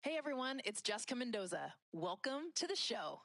Hey everyone, it's Jessica Mendoza. Welcome to the show.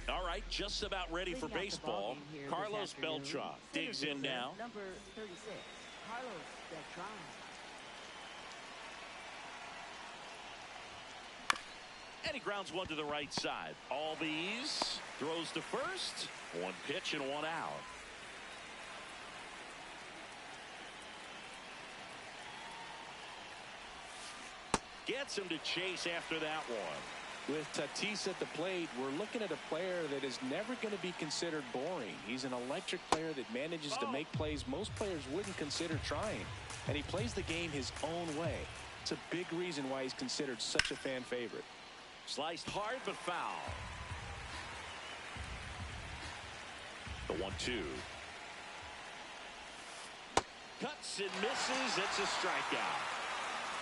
All right, just about ready for baseball. Carlos Beltran digs in now. Number 36, Carlos Beltran. And he grounds one to the right side. Albies throws to first. One pitch and one out. Gets him to chase after that one. With Tatis at the plate, we're looking at a player that is never going to be considered boring. He's an electric player that manages to make plays most players wouldn't consider trying. And he plays the game his own way. It's a big reason why he's considered such a fan favorite. Sliced hard but foul. The 1-2. Cuts and misses. It's a strikeout.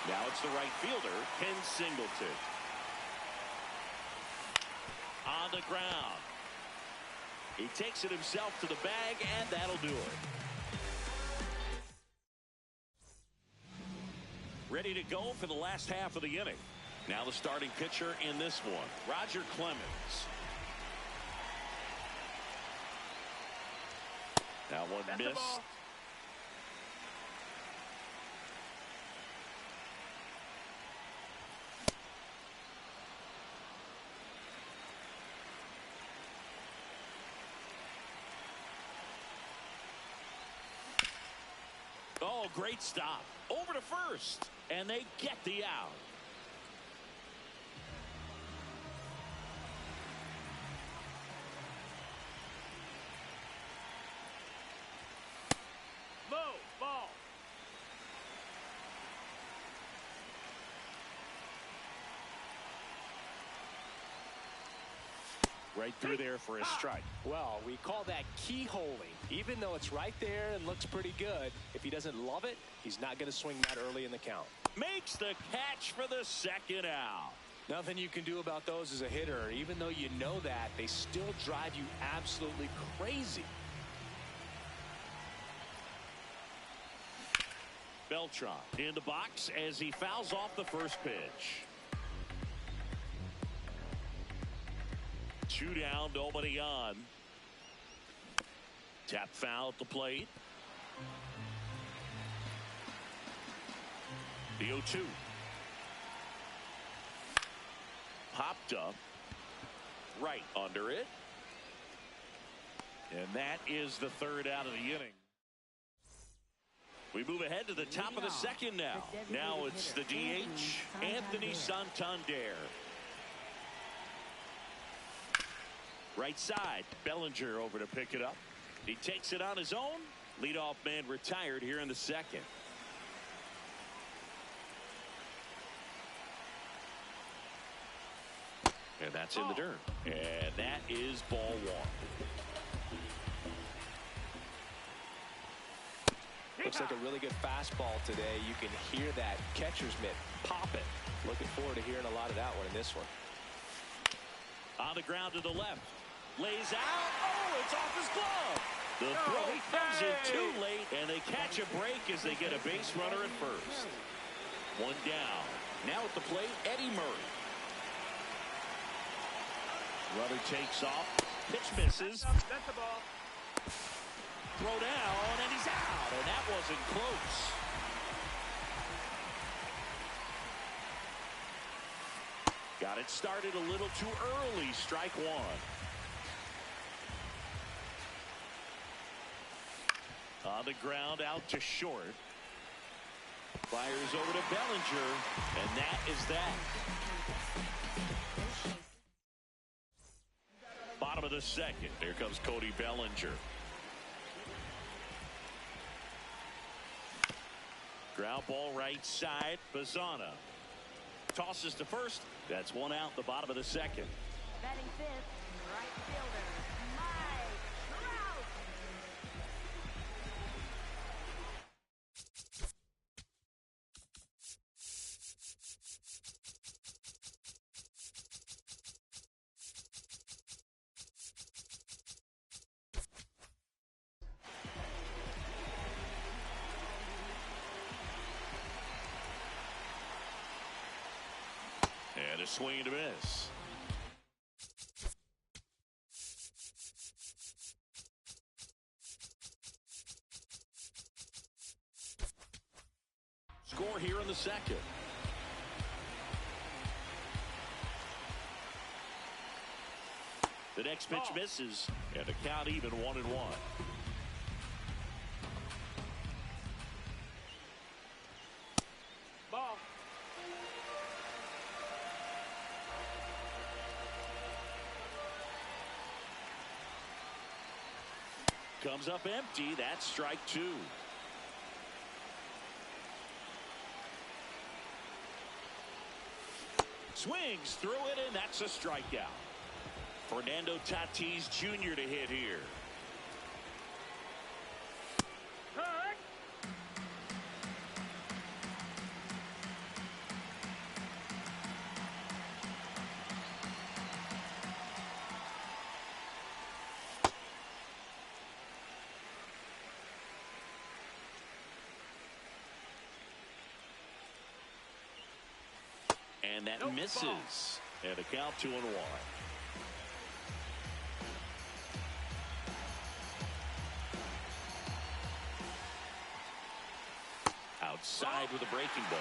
Now it's the right fielder, Ken Singleton. On the ground. He takes it himself to the bag, and that'll do it. Ready to go for the last half of the inning. Now the starting pitcher in this one, Roger Clemens. Now one missed. Oh, great stop. Over to first. And they get the out. Low ball. Right through there for a strike. Well, we call that keyholing. Even though it's right there and looks pretty good, if he doesn't love it, he's not going to swing that early in the count. Makes the catch for the second out. Nothing you can do about those as a hitter. Even though you know that, they still drive you absolutely crazy. Beltran in the box as he fouls off the first pitch. 2 down, nobody on. Tap foul at the plate. The 0-2. Popped up. Right under it. And that is the third out of the inning. We move ahead to the top of the second now. Now it's the DH, Anthony Santander. Right side, Bellinger over to pick it up. He takes it on his own. Leadoff man retired here in the second. And that's in the dirt. And that is ball one. Looks like a really good fastball today. You can hear that catcher's mitt pop it. Looking forward to hearing a lot of that one in this one. On the ground to the left. Lays out. Oh, it's off his glove. The throw comes in too late, and they catch a break as they get a base runner at first. One down. Now at the plate, Eddie Murray. Runner takes off. Pitch misses. That's the ball. Throw down, and he's out, and that wasn't close. Got it started a little too early. Strike one. On the ground, out to short. Fires over to Bellinger, and that is that. Bottom of the second. Here comes Cody Bellinger. Ground ball right side. Bazzana tosses to first. That's one out. The bottom of the second. Batting fifth, right fielder, Mike Trout. And a swing and a miss. Score here in the second. The next pitch misses, and the count even 1-1. Ball. Comes up empty. That's strike two. Swings through it, and that's a strikeout. Fernando Tatis Jr. to hit here. Hurt. And that misses. And a count 2-1. Outside with a breaking ball.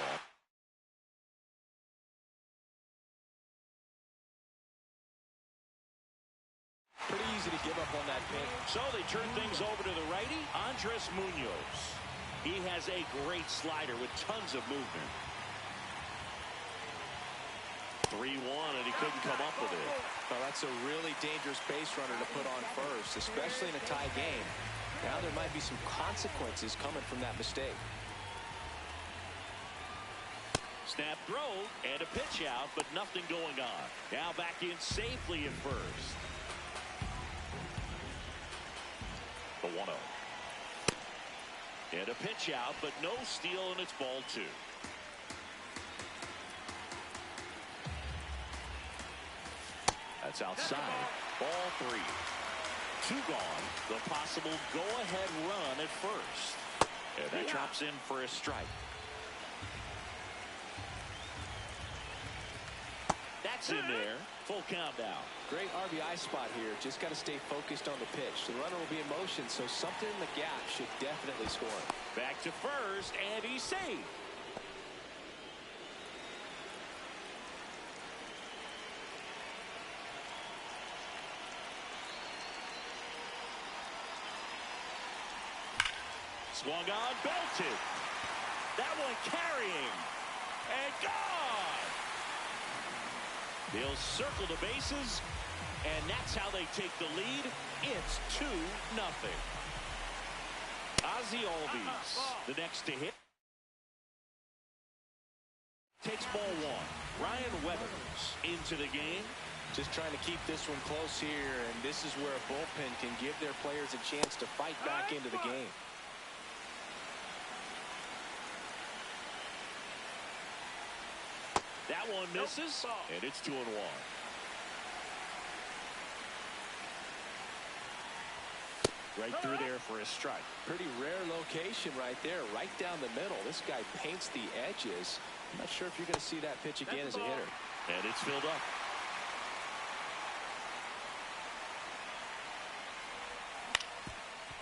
Pretty easy to give up on that pitch. So they turn things over to the righty, Andres Munoz. He has a great slider with tons of movement. 3-1, and he couldn't come up with it. Well, that's a really dangerous base runner to put on first, especially in a tie game. Now there might be some consequences coming from that mistake. Snap throw and a pitch out, but nothing going on. Now back in safely at first. The 1-0. And a pitch out, but no steal, and it's ball two. That's outside. Ball three. Two gone. The possible go-ahead run at first. And that drops in for a strike. That's in there. Full count now. Great RBI spot here. Just got to stay focused on the pitch. The runner will be in motion, so something in the gap should definitely score. Back to first, and he's safe. Swung on, belted. That one carrying. And gone. They'll circle the bases, and that's how they take the lead. It's 2-0. Ozzie Albies, the next to hit. Takes ball one. Ryan Weathers into the game. Just trying to keep this one close here, and this is where a bullpen can give their players a chance to fight back into the game. That one misses, and it's 2-1. Right through there for a strike. Pretty rare location right there, right down the middle. This guy paints the edges. I'm not sure if you're going to see that pitch again as a hitter. And it's filled up.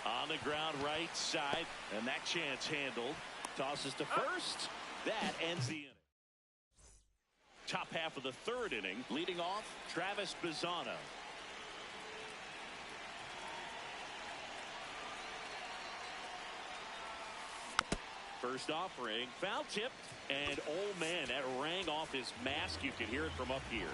On the ground right side, and that chance handled. Tosses to first. That ends the inning. Top half of the third inning, leading off Travis Bazzano. First offering, foul tip, and oh man, that rang off his mask. You could hear it from up here.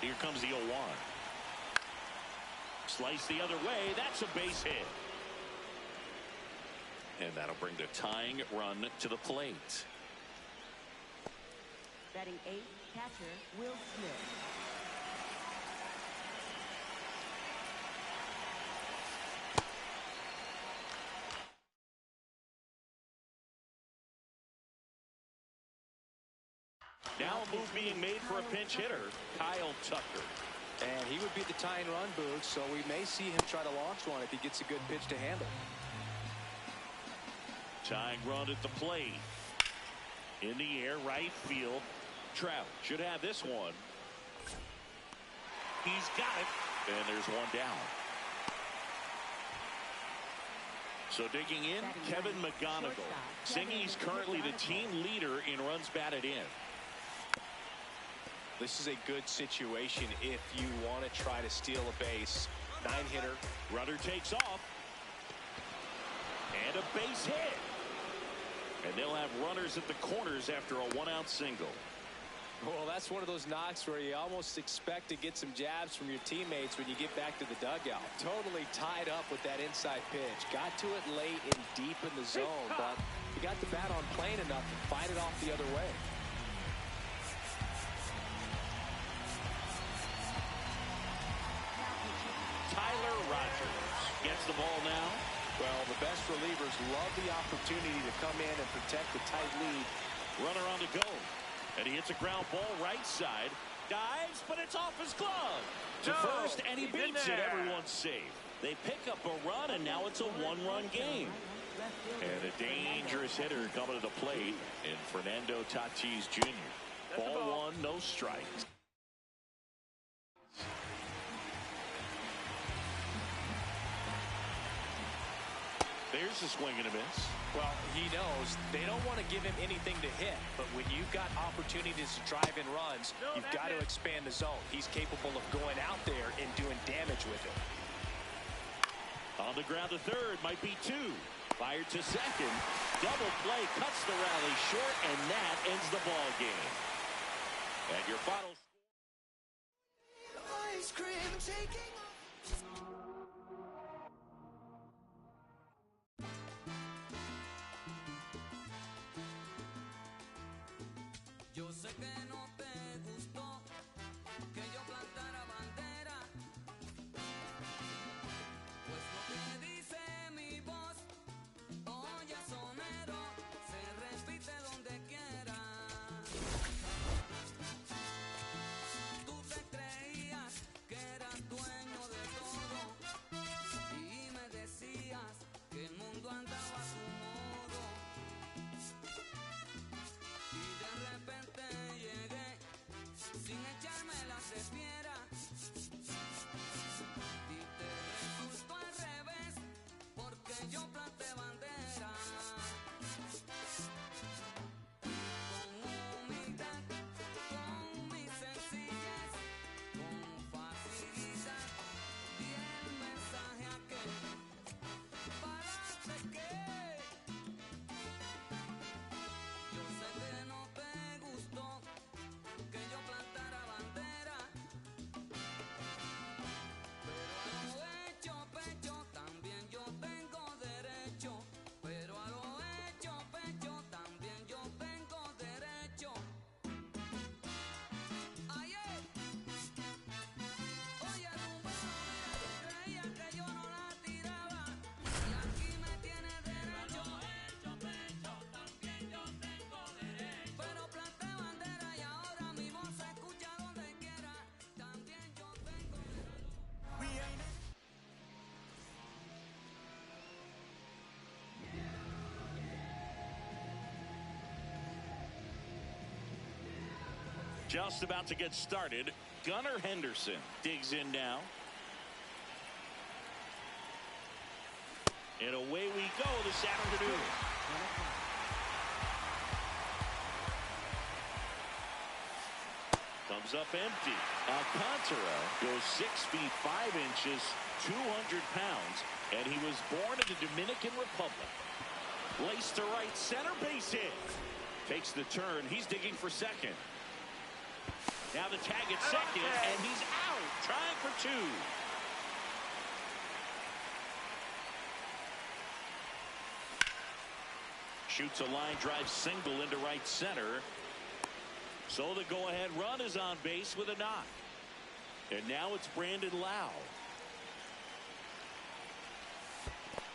Here comes the 0-1. Slice the other way. That's a base hit. And that'll bring the tying run to the plate. Batting 8th, catcher Will Smith. Now a move being made for a pinch hitter, Kyle Tucker. And he would be the tying run, Boog, so we may see him try to launch one if he gets a good pitch to handle. Tying run at the plate. In the air, right field. Trout should have this one. He's got it. And there's one down. So digging in, Kevin McGonigal. Singy's currently the team leader in runs batted in. This is a good situation if you want to try to steal a base. 9-hitter. Runner takes off. And a base hit. And they'll have runners at the corners after a 1-out single. Well, that's one of those knocks where you almost expect to get some jabs from your teammates when you get back to the dugout. Totally tied up with that inside pitch. Got to it late and deep in the zone, but he got the bat on plane enough to fight it off the other way. Tyler Rogers gets the ball now. Well, the best relievers love the opportunity to come in and protect the tight lead. Runner on the go. And he hits a ground ball right side. Dives, but it's off his glove. To first, and he beats it. Everyone's safe. They pick up a run, and now it's a 1-run game. And a dangerous hitter coming to the plate in Fernando Tatis Jr. Ball one, no strikes. There's a swing and a miss. Well, he knows they don't want to give him anything to hit, but when you've got opportunities to drive in runs, you've got to expand the zone. He's capable of going out there and doing damage with it. On the ground to third, might be two. Fired to second. Double play cuts the rally short, and that ends the ball game. And your final score. Ice cream taking. Yo sé que no te gustó que yo plantara bandera, pues lo que dice mi voz, oye sonero, se repite donde quiera. Tú te creías que eras dueño Just about to get started. Gunnar Henderson digs in now. And away we go this afternoon. Comes up empty. Alcantara goes 6 feet 5 inches, 200 pounds, and he was born in the Dominican Republic. Laced to right center, base hit. Takes the turn. He's digging for second. Now the tag at second, and he's out, trying for 2. Shoots a line drive single into right center. So the go-ahead run is on base with a knock. And now it's Brandon Lau.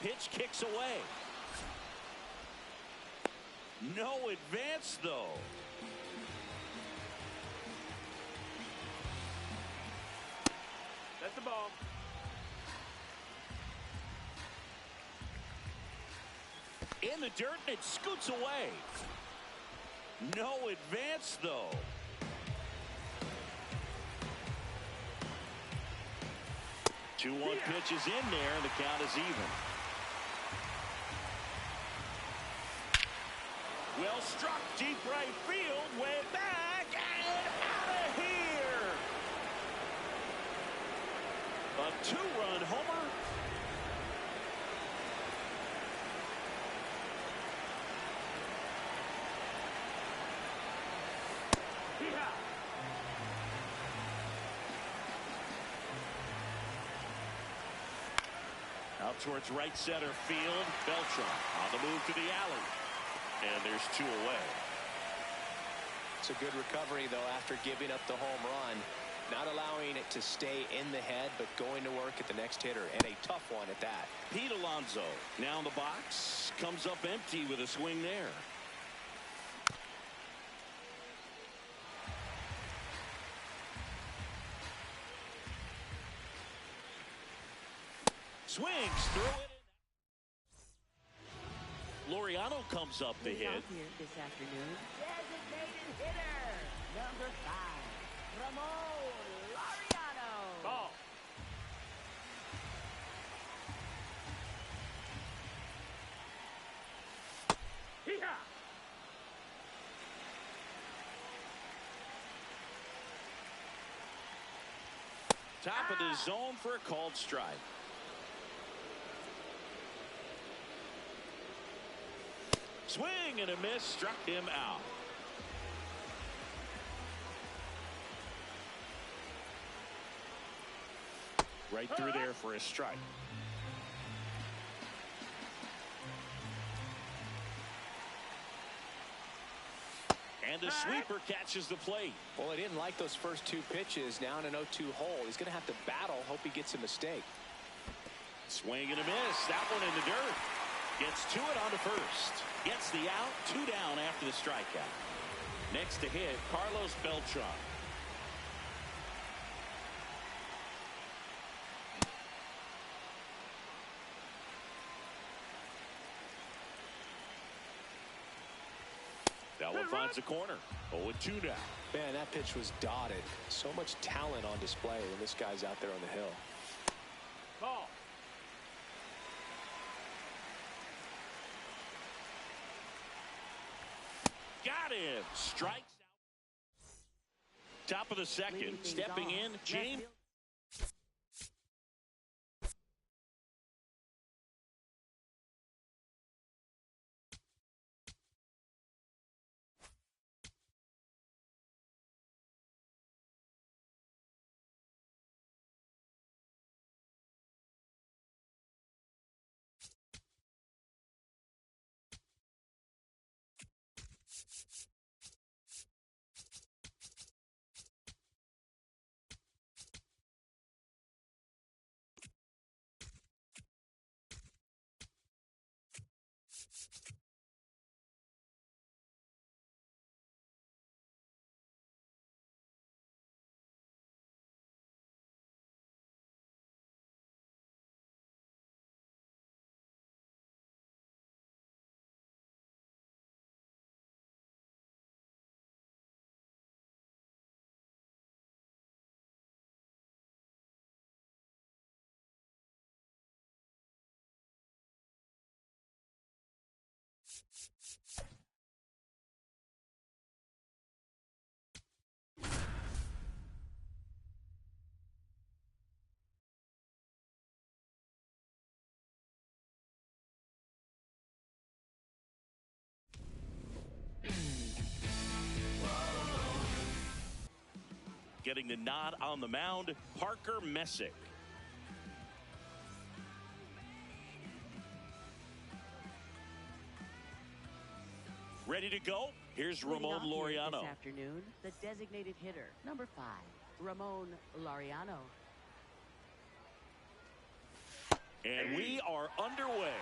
Pitch kicks away. No advance, though. That's the ball. In the dirt, and it scoots away. No advance, though. Two 1 pitch is in there, and the count is even. Well struck, deep right field, way back, and out of here. A 2-run homer. Out towards right center field. Beltran on the move to the alley. And there's 2 away. It's a good recovery, though, after giving up the home run. Not allowing it to stay in the head, but going to work at the next hitter. And a tough one at that. Pete Alonso now in the box. Comes up empty with a swing there. Swings through it. Laureano comes up the hit. Here this afternoon, designated hitter, number 5, Ramon Laureano. Ball. Hee-haw. Top of the zone for a called strike. Swing and a miss, struck him out. Right through there for a strike. And the sweeper catches the plate. Well, he didn't like those first 2 pitches. Now in an 0-2 hole. He's going to have to battle. Hope he gets a mistake. Swing and a miss. That one in the dirt. Gets to it on to first. Gets the out. 2 down after the strikeout. Next to hit, Carlos Beltran. That one finds the corner. 0-2 now. Man, that pitch was dotted. So much talent on display when this guy's out there on the hill. Ball. Got him. Strikes out. Top of the second. Stepping in, James. Getting the nod on the mound, Parker Messick. Ready to go? Here's Leading Ramon off here Laureano. this afternoon, the designated hitter, number 5, Ramon Laureano. And we are underway.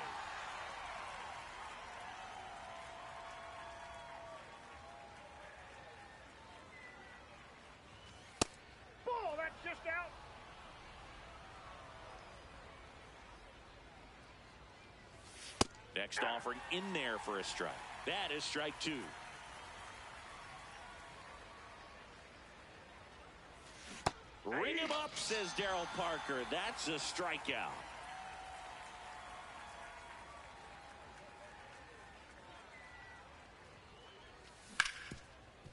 Ball, that's just out. Next offering in there for a strike. That is strike 2. Ring him up, says Darryl Parker. That's a strikeout.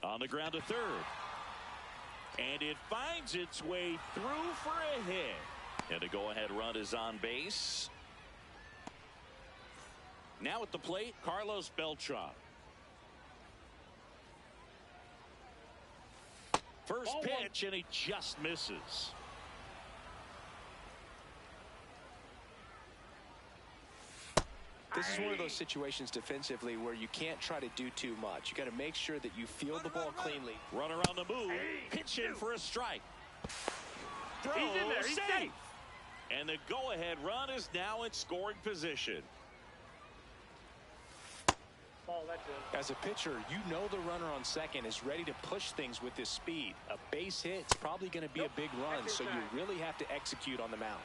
On the ground to third. And it finds its way through for a hit. And the go-ahead run is on base. Now at the plate, Carlos Beltran. First pitch, and he just misses. This is one of those situations defensively where you can't try to do too much. You got to make sure that you field the ball cleanly. Runner on the move, pitch in for a strike. Throw, He's in there, he's safe. safe. And the go-ahead run is now in scoring position. Ball, that's in. As a pitcher, you know the runner on second is ready to push things with his speed. A base hit is probably going to be a big run, so you really have to execute on the mound.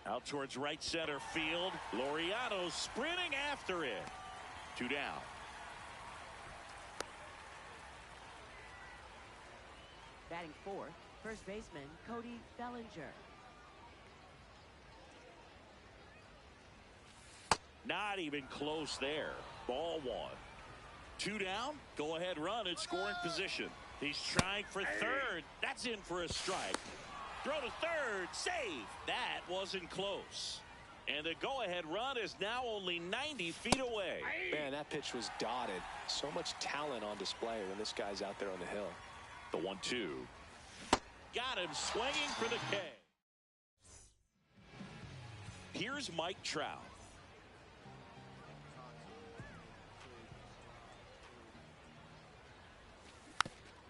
Out towards right center field. Laureano sprinting after it. 2 down. Batting fourth, first baseman Cody Bellinger. Not even close there. Ball 1. 2 down. Go ahead run in scoring position. He's trying for third. That's in for a strike. Throw to third. Save. That wasn't close. And the go-ahead run is now only 90 feet away. Man, that pitch was dotted. So much talent on display when this guy's out there on the hill. The 1-2. Got him swinging for the K. Here's Mike Trout.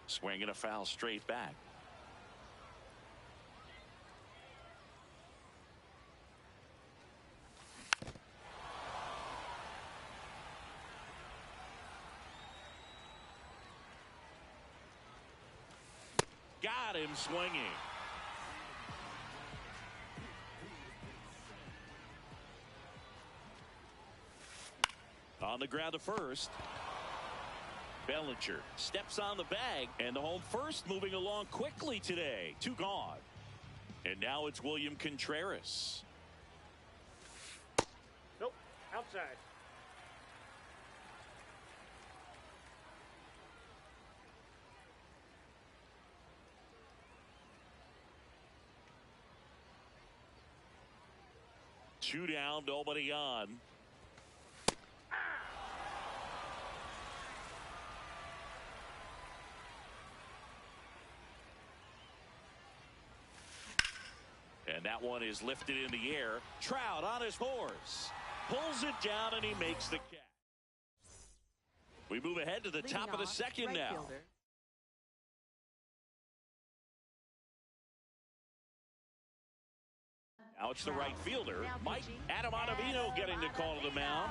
Swinging a foul straight back. Got him swinging. On the ground to first. Bellinger steps on the bag, and the home first moving along quickly today. 2 gone. And now it's William Contreras. Nope, outside. Two down, nobody on. And that one is lifted in the air. Trout on his horse. Pulls it down, and he makes the catch. We move ahead to the top of the second now. Fielder. Now it's the right fielder, Mike Adamanavino, getting the call to the mound.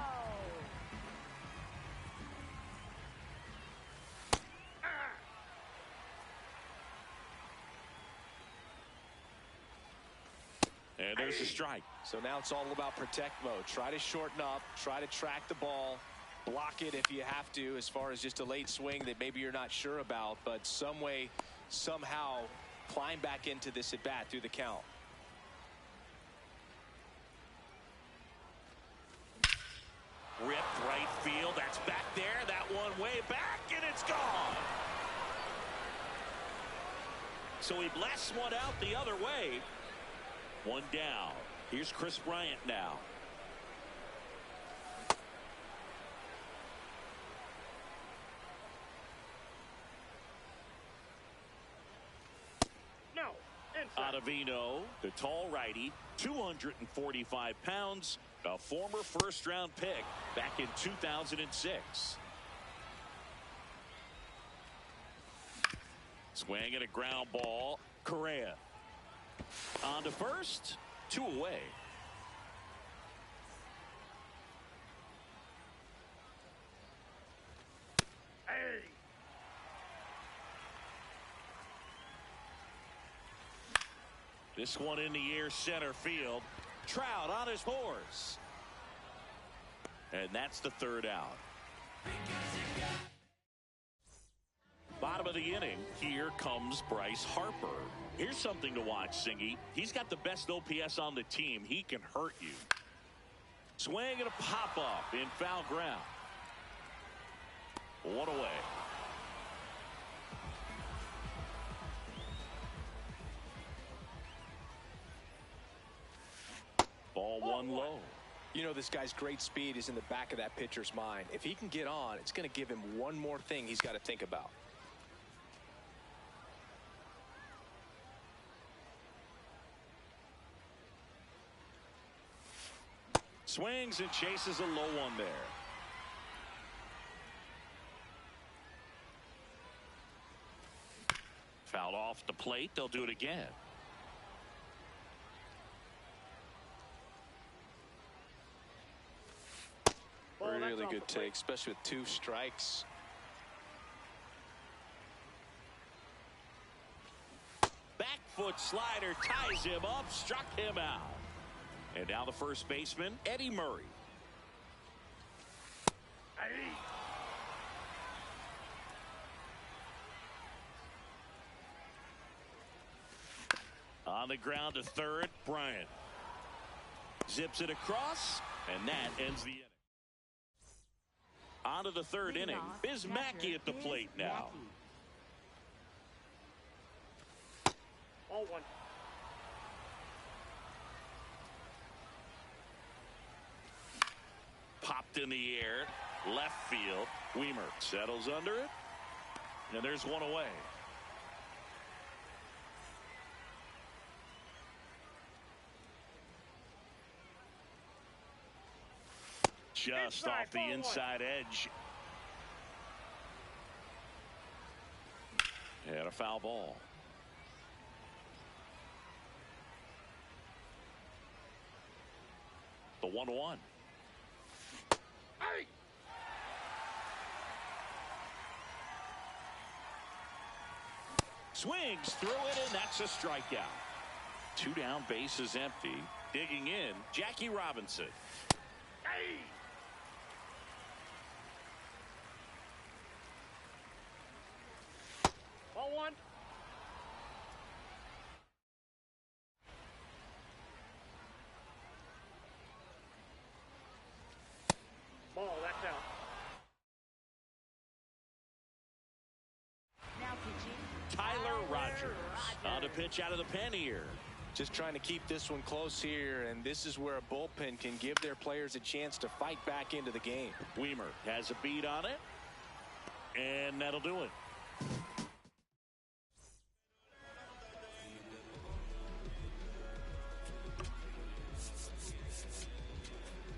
And there's a strike. So now it's all about protect mode. Try to shorten up, try to track the ball, block it if you have to, as far as just a late swing that maybe you're not sure about, but some way, somehow climb back into this at bat through the count. Ripped right field. That's back there. That one way back, and it's gone. So he blasts one out the other way. One down. Here's Chris Bryant now. No. Inside. Ottavino, the tall righty, 245 pounds, a former first-round pick back in 2006. Swing and a ground ball. Correa on to first, 2 away. Hey. This one in the air, center field. Trout on his horse. And that's the 3rd out. Bottom of the inning, here comes Bryce Harper. Here's something to watch, Singy. He's got the best OPS on the team. He can hurt you. Swing and a pop-up in foul ground. 1 away. Ball 1 low. You know, this guy's great speed is in the back of that pitcher's mind. If he can get on, it's going to give him one more thing he's got to think about. Swings and chases a low one there. Fouled off the plate. They'll do it again. Really good take, especially with 2 strikes. Back foot slider ties him up, struck him out. And now the first baseman, Eddie Murray. Hey. On the ground to third, Bryant. Zips it across, and that ends the inning. On to the 3rd inning. Biz Mackey at the plate now. All 1. Popped in the air, left field. Weimer settles under it, and there's 1 away. Just off the inside edge. And a foul ball. The 1-1. Hey. Swings through it, and that's a strikeout. 2 down, bases empty. Digging in, Jackie Robinson. Hey. Ball 1. Ball, that's out. Now pitching. Tyler Rogers on a pitch out of the pen here. Just trying to keep this one close here, and this is where a bullpen can give their players a chance to fight back into the game. Weimer has a beat on it, and that'll do it.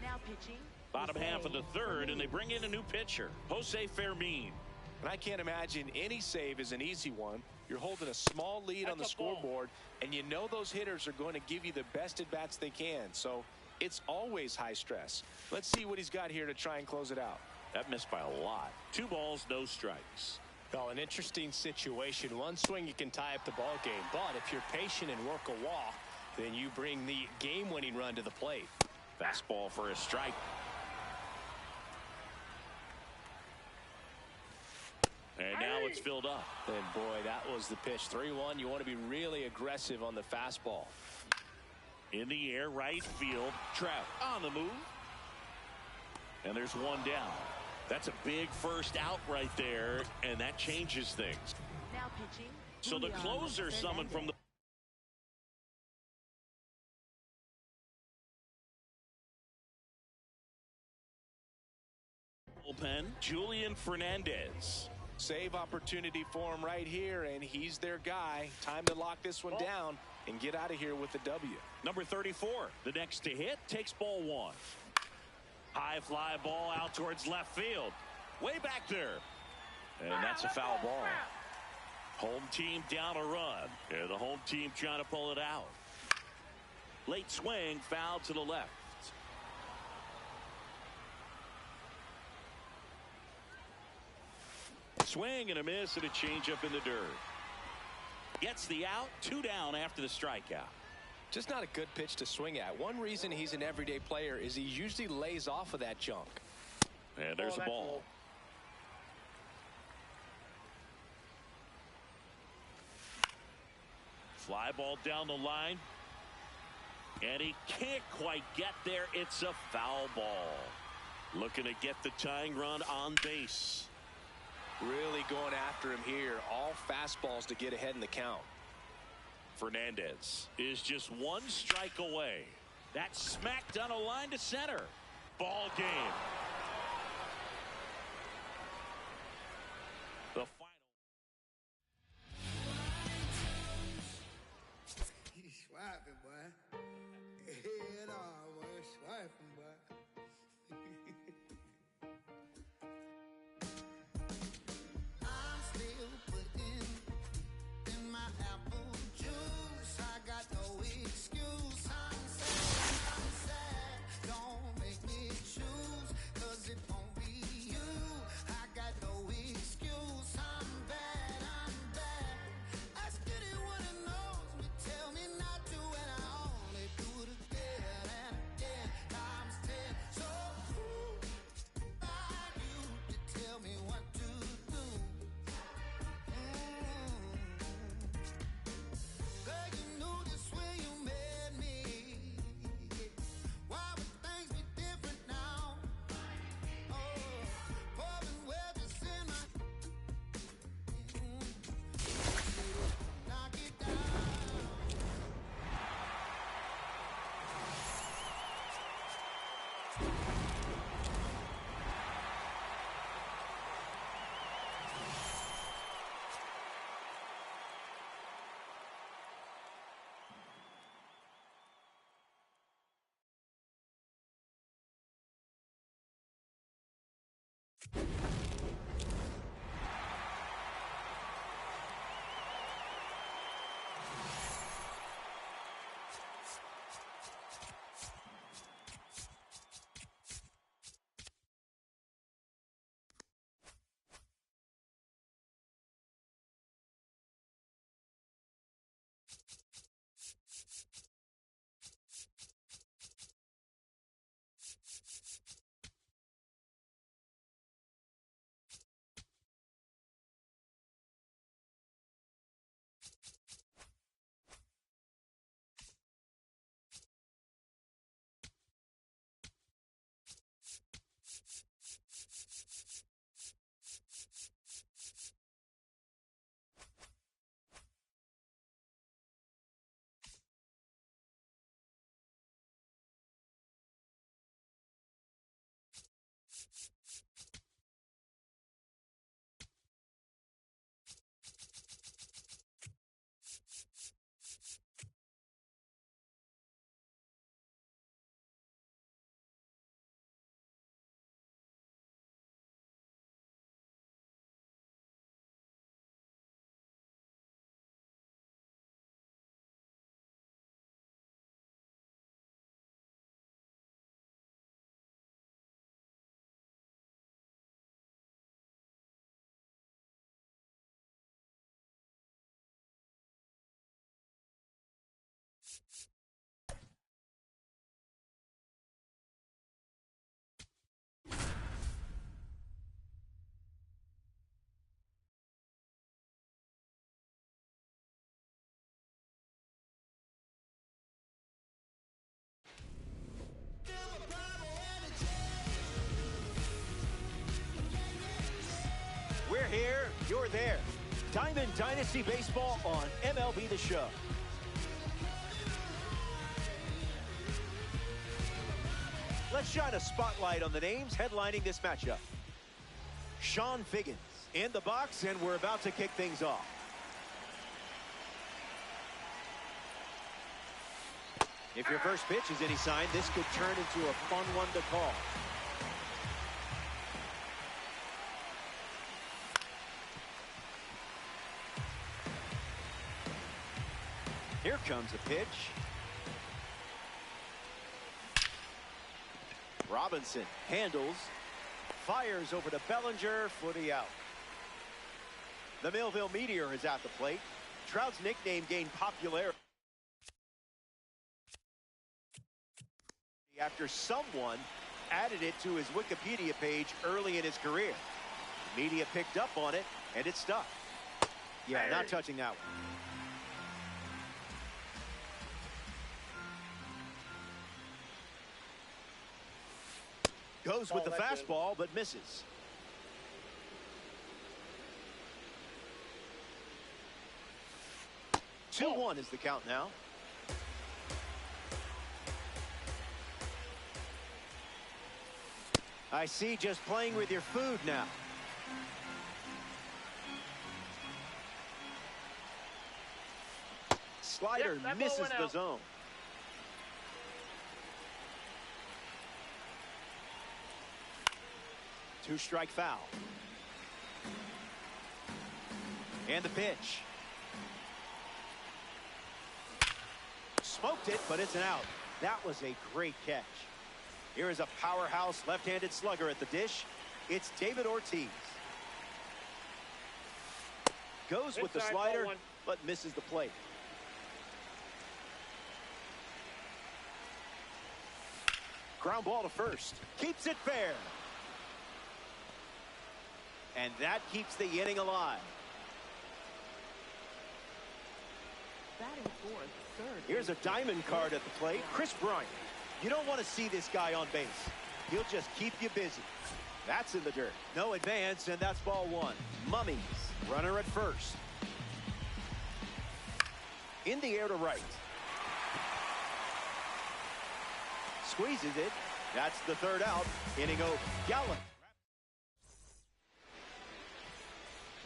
Now pitching. Bottom half of the 3rd, and they bring in a new pitcher, Jose Fermin. And I can't imagine any save is an easy one. You're holding a small lead on the scoreboard, and you know those hitters are going to give you the best at-bats they can. So it's always high stress. Let's see what he's got here to try and close it out. That missed by a lot. 2 balls, no strikes. Oh, an interesting situation. One swing, you can tie up the ball game. But if you're patient and work a walk, then you bring the game-winning run to the plate. Fastball for a strike. And now it's filled up. And boy, that was the pitch. 3-1. You want to be really aggressive on the fastball. In the air, right field. Trout on the move. And there's one down. That's a big first out right there, and that changes things. Now pitching. So the closer summoned from the bullpen, Julian Fernandez. Save opportunity for him right here, and he's their guy. Time to lock this one down and get out of here with the W. Number 34, the next to hit, takes ball one. High fly ball out towards left field. Way back there. And that's a foul ball. Home team down a run. And the home team trying to pull it out. Late swing, foul to the left. Swing and a miss and a changeup in the dirt. Gets the out, 2 down after the strikeout. Just not a good pitch to swing at. One reason he's an everyday player is he usually lays off of that junk. And there's a ball. Fly ball down the line. And he can't quite get there. It's a foul ball. Looking to get the tying run on base. Really going after him here. All fastballs to get ahead in the count. Fernandez is just 1 strike away. That's smacked on a line to center. Ball game. The final. He's swiping, boy. Head on, boy. Swiping, boy. I'm still putting in my apple juice. I got no excuse. I'm sad. Don't make me choose, 'cause it won't be you. I got no excuse. I'm bad. Ask anyone who knows me. Tell me not to, and I only do it again and again. Times 10. So who are you to tell me what to do? Girl, you knew this when you met me. Why would things be different now? Pouring wedges in my knock it down. You're there. Diamond Dynasty Baseball on MLB The Show. Let's shine a spotlight on the names headlining this matchup. Sean Figgins in the box, and we're about to kick things off. If your first pitch is any sign, this could turn into a fun one to call. Here comes a pitch. Robinson handles, fires over to Bellinger for the out. The Millville Meteor is at the plate. Trout's nickname gained popularity after someone added it to his Wikipedia page early in his career. The media picked up on it, and it stuck. Yeah, not touching that one. Goes with the fastball, but misses. Two 2-1 is the count now. I see, just playing with your food now. Slider misses the zone. Two-strike foul. And the pitch. Smoked it, but it's an out. That was a great catch. Here is a powerhouse left-handed slugger at the dish. It's David Ortiz. Goes with the slider, but misses the plate. Ground ball to first. Keeps it fair. And that keeps the inning alive. Batting fourth, third. Here's a diamond card at the plate. Chris Bryant. You don't want to see this guy on base. He'll just keep you busy. That's in the dirt. No advance, and that's ball one. Mummies. Runner at first. In the air to right. Squeezes it. That's the third out. Inning over. Gallup.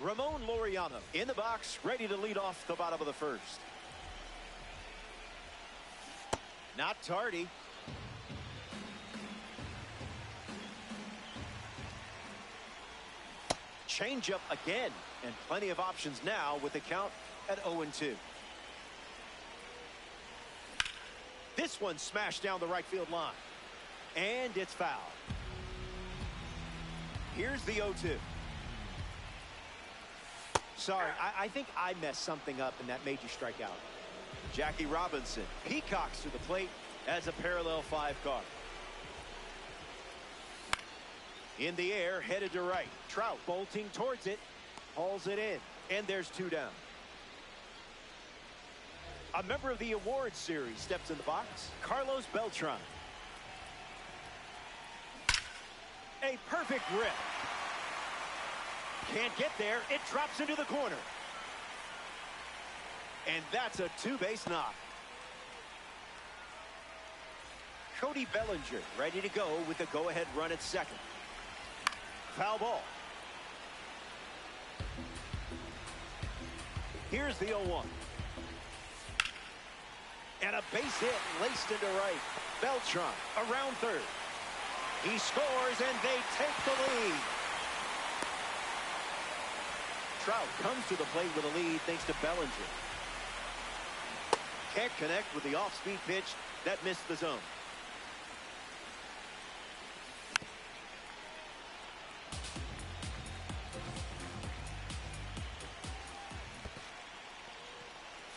Ramon Laureano in the box, ready to lead off the bottom of the first. Not tardy. Changeup again, and plenty of options now with the count at 0-2. This one smashed down the right field line, and it's foul. Here's the 0-2. Sorry, I think I messed something up, and that made you strike out. Jackie Robinson peacocks to the plate as a parallel 5 card. In the air, headed to right. Trout bolting towards it, hauls it in, and there's 2 down. A member of the awards series steps in the box, Carlos Beltran. A perfect rip. Can't get there. It drops into the corner. And that's a 2-base knock. Cody Bellinger ready to go with the go-ahead run at second. Foul ball. Here's the 0-1. And a base hit laced into right. Beltran around third. He scores, and they take the lead. Trout comes to the plate with a lead thanks to Bellinger. Can't connect with the off-speed pitch that missed the zone.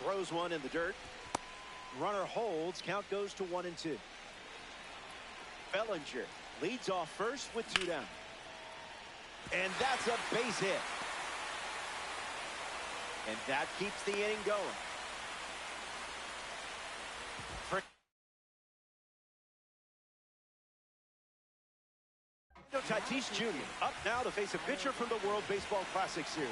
Throws one in the dirt. Runner holds. Count goes to 1-2. Bellinger leads off first with 2 down. And that's a base hit. And that keeps the inning going. Tatis Jr. up now to face a pitcher from the World Baseball Classic Series.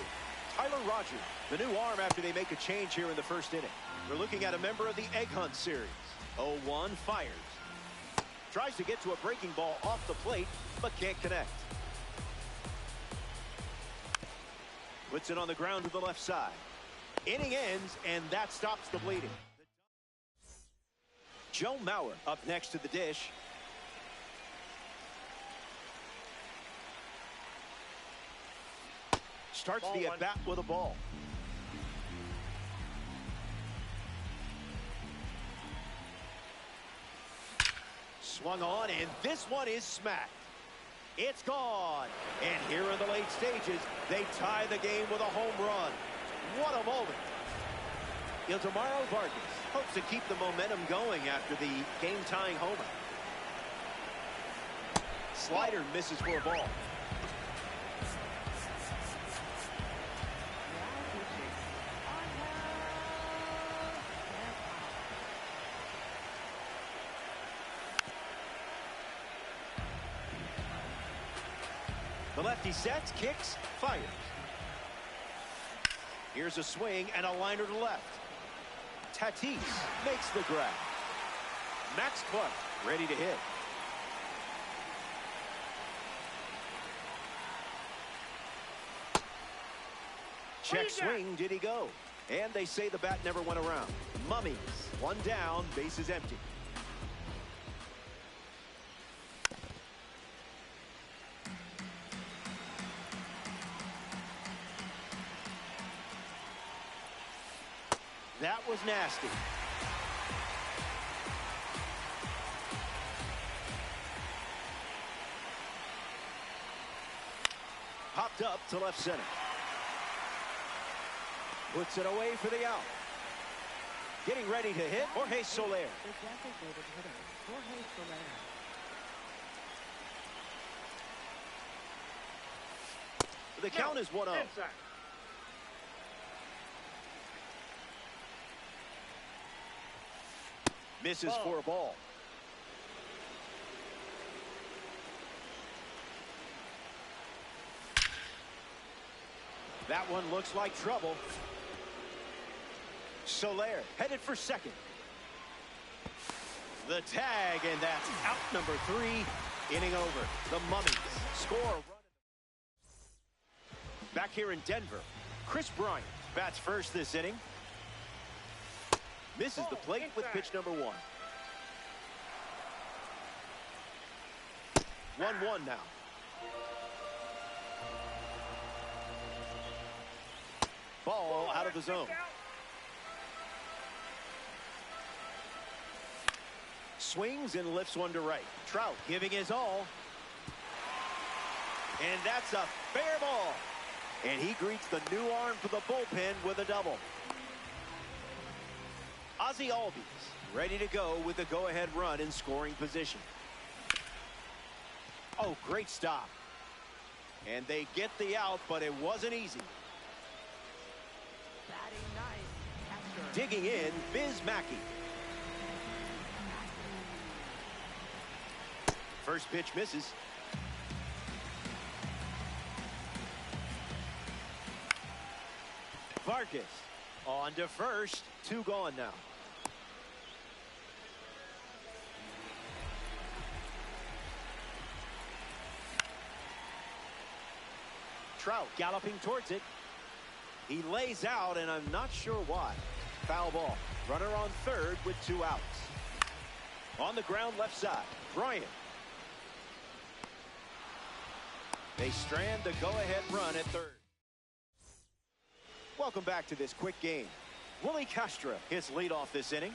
Tyler Rogers, the new arm after they make a change here in the first inning. We're looking at a member of the Egg Hunt series. 0-1 fires. Tries to get to a breaking ball off the plate, but can't connect. Puts it on the ground to the left side. Inning ends, and that stops the bleeding. Joe Mauer up next to the dish. Starts the at-bat with a ball. Swung on, and this one is smacked. It's gone. And here in the late stages, they tie the game with a home run. What a moment. Ildemaro Vargas hopes to keep the momentum going after the game-tying homer. Slider misses for a ball. The lefty sets, kicks, fires. Here's a swing and a liner to left. Tatis makes the grab. Max Clark ready to hit. Check swing, did he go? And they say the bat never went around. Mummies, one down, bases empty. That was nasty. Popped up to left center. Puts it away for the out. Getting ready to hit, Jorge Soler. The designated hitter, Jorge Soler. The count is 1-0. Misses for a ball. That one looks like trouble. Soler headed for second. The tag, and that's out number 3. Inning over. The Mummies score a run. Back here in Denver, Chris Bryant bats first this inning. Misses the plate with pitch number 1. 1-1 now. Ball out of the zone. Swings and lifts one to right. Trout giving his all. And that's a fair ball. And he greets the new arm for the bullpen with a double. Ozzie Albies ready to go with the go-ahead run in scoring position. Oh, great stop. And they get the out, but it wasn't easy. Digging in, Biz Mackey. First pitch misses. Vargas on to first. 2 gone now. Trout galloping towards it. He lays out, and I'm not sure why. Foul ball. Runner on third with 2 outs. On the ground left side, Bryant. They strand the go-ahead run at third. Welcome back to this quick game. Willie Castro hits leadoff this inning.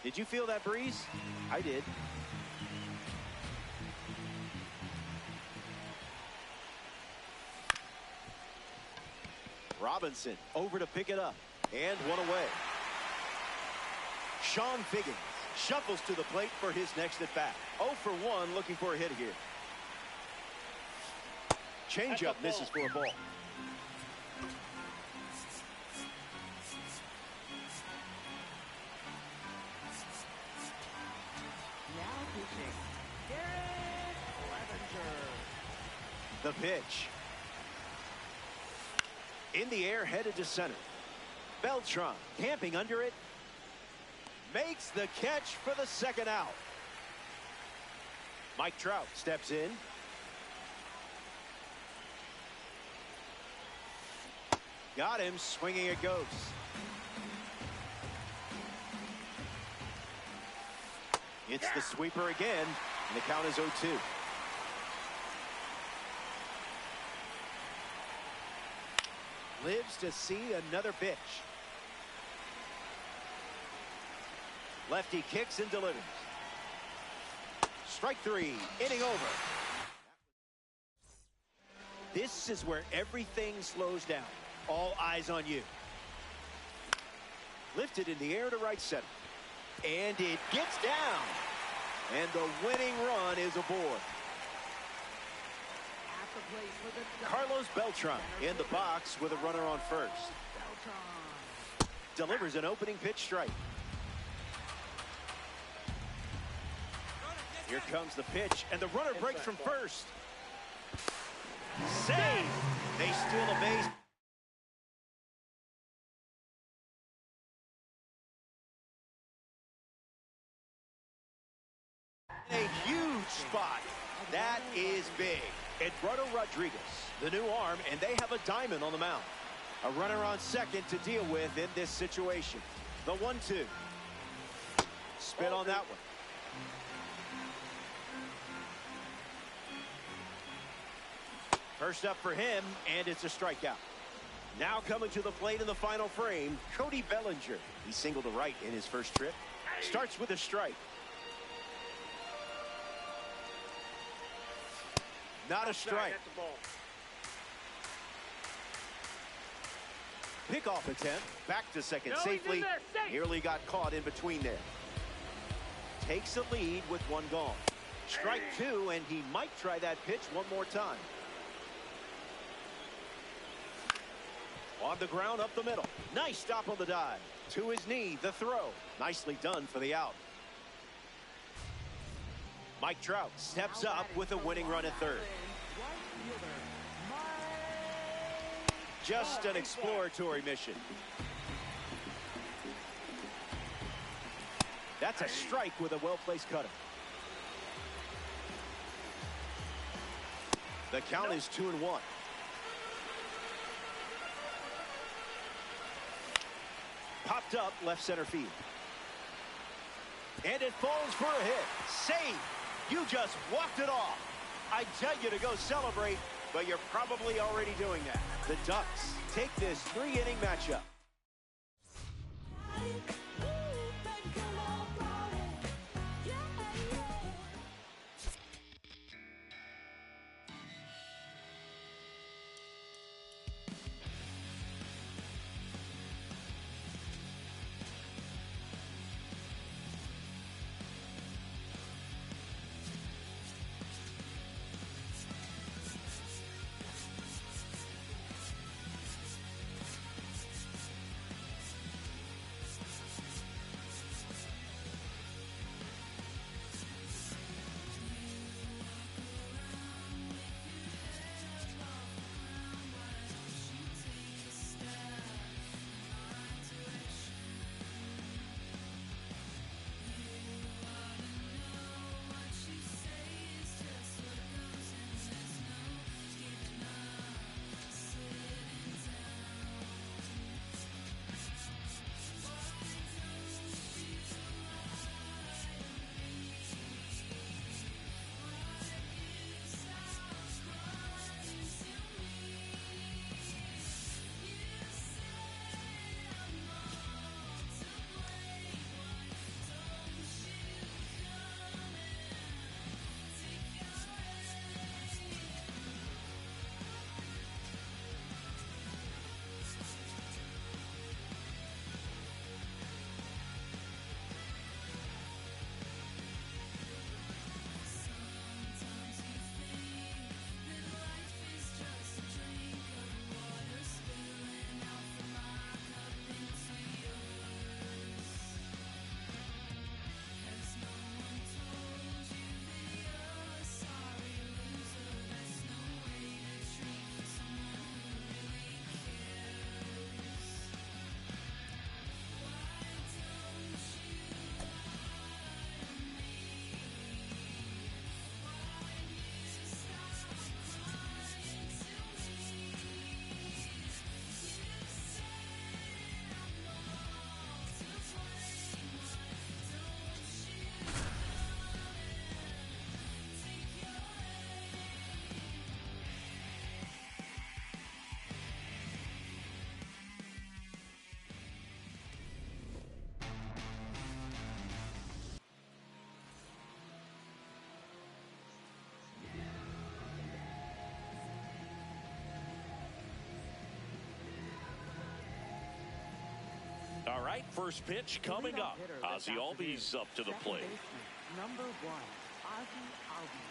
Did you feel that breeze? I did. Robinson over to pick it up, and one away. Sean Figgins shuffles to the plate for his next at bat. 0 for 1, looking for a hit here. Changeup misses for a ball. pitching. Garrett Clevenger. The pitch. In the air, headed to center. Beltran camping under it. Makes the catch for the second out. Mike Trout steps in. Got him, swinging it goes. It's the sweeper again, and the count is 0-2. Lives to see another pitch. Lefty kicks and delivers. Strike three, inning over. This is where everything slows down. All eyes on you. Lifted in the air to right center. And it gets down. And the winning run is aboard. Carlos Beltran in the box with a runner on first. Delivers an opening pitch strike. Here comes the pitch, and the runner breaks from first. Save! They steal a base. A huge spot. That is big. Eduardo Rodriguez, the new arm, and they have a diamond on the mound. A runner on second to deal with in this situation. The 1-2. Spin on that one. First up for him, and it's a strikeout. Now coming to the plate in the final frame, Cody Bellinger. He singled to right in his first trip. Starts with a strike. Not a strike. Pickoff attempt. Back to second safely. Nearly got caught in between there. Takes a lead with one gone. Strike two, and he might try that pitch one more time. On the ground up the middle. Nice stop on the dive. To his knee, the throw. Nicely done for the out. Mike Trout steps up with a winning run at third. Just an exploratory mission. That's a strike with a well-placed cutter. The count is 2-1. Popped up left center field. And it falls for a hit. Save. You just walked it off. I tell you to go celebrate, but you're probably already doing that. The Ducks take this 3-inning matchup. All right, first pitch coming up. Ozzie Albies up to the plate. Number 1, Ozzie Albies.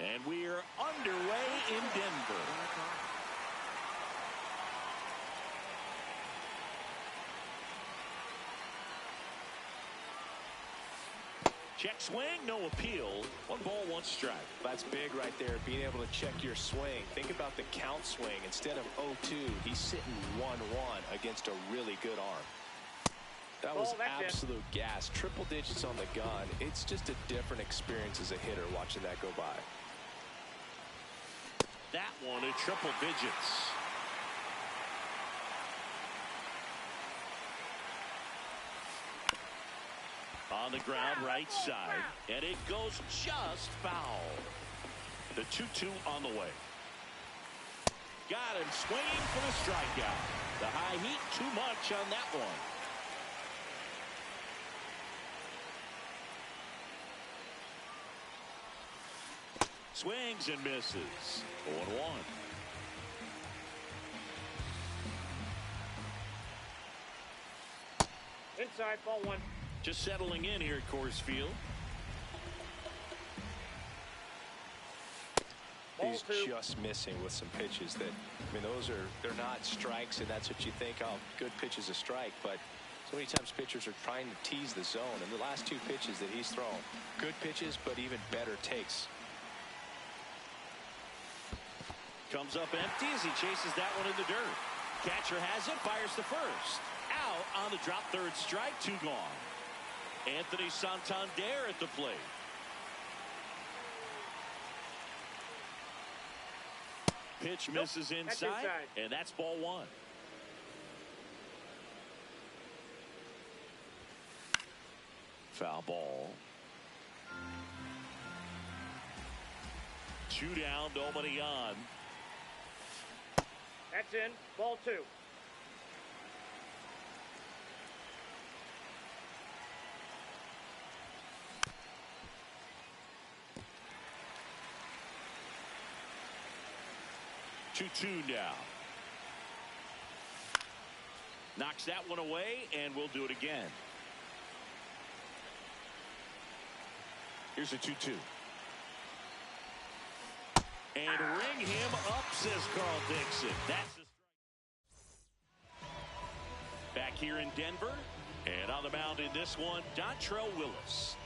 And we're underway in Denver. Check swing, no appeal. 1 ball, 1 strike. That's big right there, being able to check your swing. Think about the count swing. Instead of 0-2, he's sitting 1-1 against a really good arm. That was absolute gas. Triple digits on the gun. It's just a different experience as a hitter watching that go by. That one at triple digits. On the ground, right side, and it goes just foul. The 2-2 on the way. Got him swinging for the strikeout. The high heat, too much on that one. Swings and misses. 0-1. Inside, ball 1. Just settling in here at Coors Field. He's just missing with some pitches that, I mean, they're not strikes, and that's what you think, oh, good pitch is a strike, but so many times pitchers are trying to tease the zone, and the last 2 pitches that he's thrown, good pitches, but even better takes. Comes up empty as he chases that one in the dirt. Catcher has it, fires the first. Out on the drop, 3rd strike, 2 gone. Anthony Santander at the plate. Pitch misses inside, and that's ball 1. Foul ball. 2 down, nobody on. That's in, ball 2. Two now. Knocks that one away, and we'll do it again. Here's a 2-2. And ring him up, says Carl Dixon. That's the strike. Back here in Denver, and on the mound in this one, Dontrell Willis.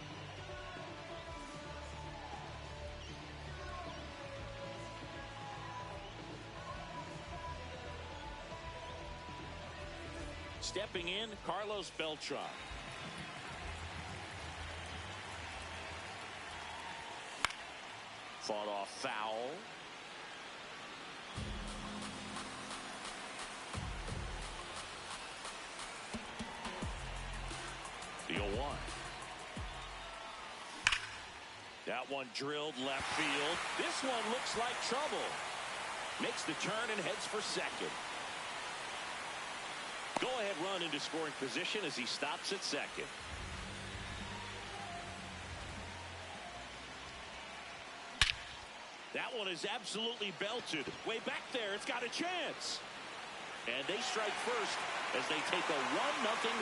Stepping in, Carlos Beltran. Fought off foul. The 0-1. That one drilled left field. This one looks like trouble. Makes the turn and heads for second. Go-ahead run into scoring position as he stops at second. That one is absolutely belted. Way back there, it's got a chance. And they strike first as they take a 1-0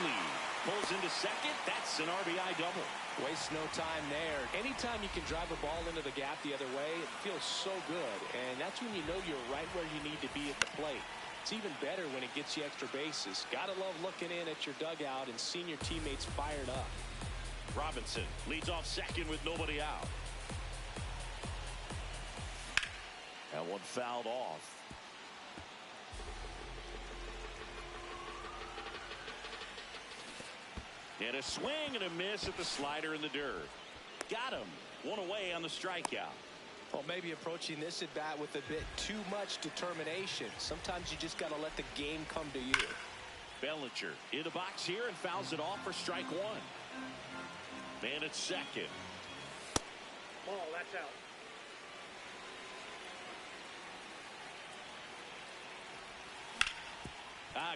lead. Pulls into second. That's an RBI double. Waste no time there. Anytime you can drive a ball into the gap the other way, it feels so good. And that's when you know you're right where you need to be at the plate. It's even better when it gets you extra bases. Gotta love looking in at your dugout and seeing your teammates fired up. Robinson leads off second with nobody out. That one fouled off. And a swing and a miss at the slider in the dirt. Got him. 1 away on the strikeout. Well, maybe approaching this at bat with a bit too much determination. Sometimes you just got to let the game come to you. Bellinger in the box here and fouls it off for strike 1. Man at second. Ball, that's out.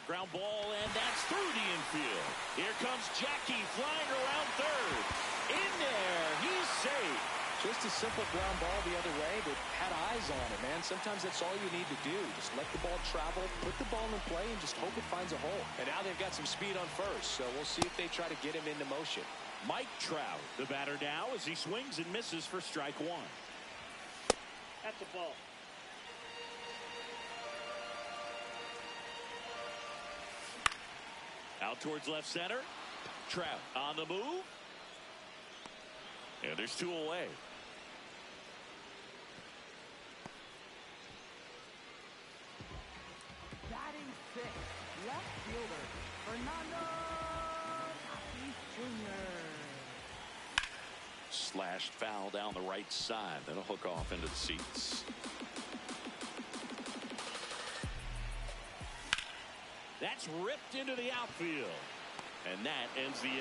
Ground ball, and that's through the infield. Here comes Jackie flying around third. In there, he's safe. Just a simple ground ball the other way that had eyes on it, man. Sometimes that's all you need to do. Just let the ball travel, put the ball in play, and just hope it finds a hole. And now they've got some speed on first, so we'll see if they try to get him into motion. Mike Trout, the batter now, as he swings and misses for strike one. That's a ball. Out towards left center. Trout on the move. And there's two away. Batting sixth, left fielder, Fernando Tatis Jr. Slashed foul down the right side. That'll hook off into the seats. That's ripped into the outfield. And that ends the inning.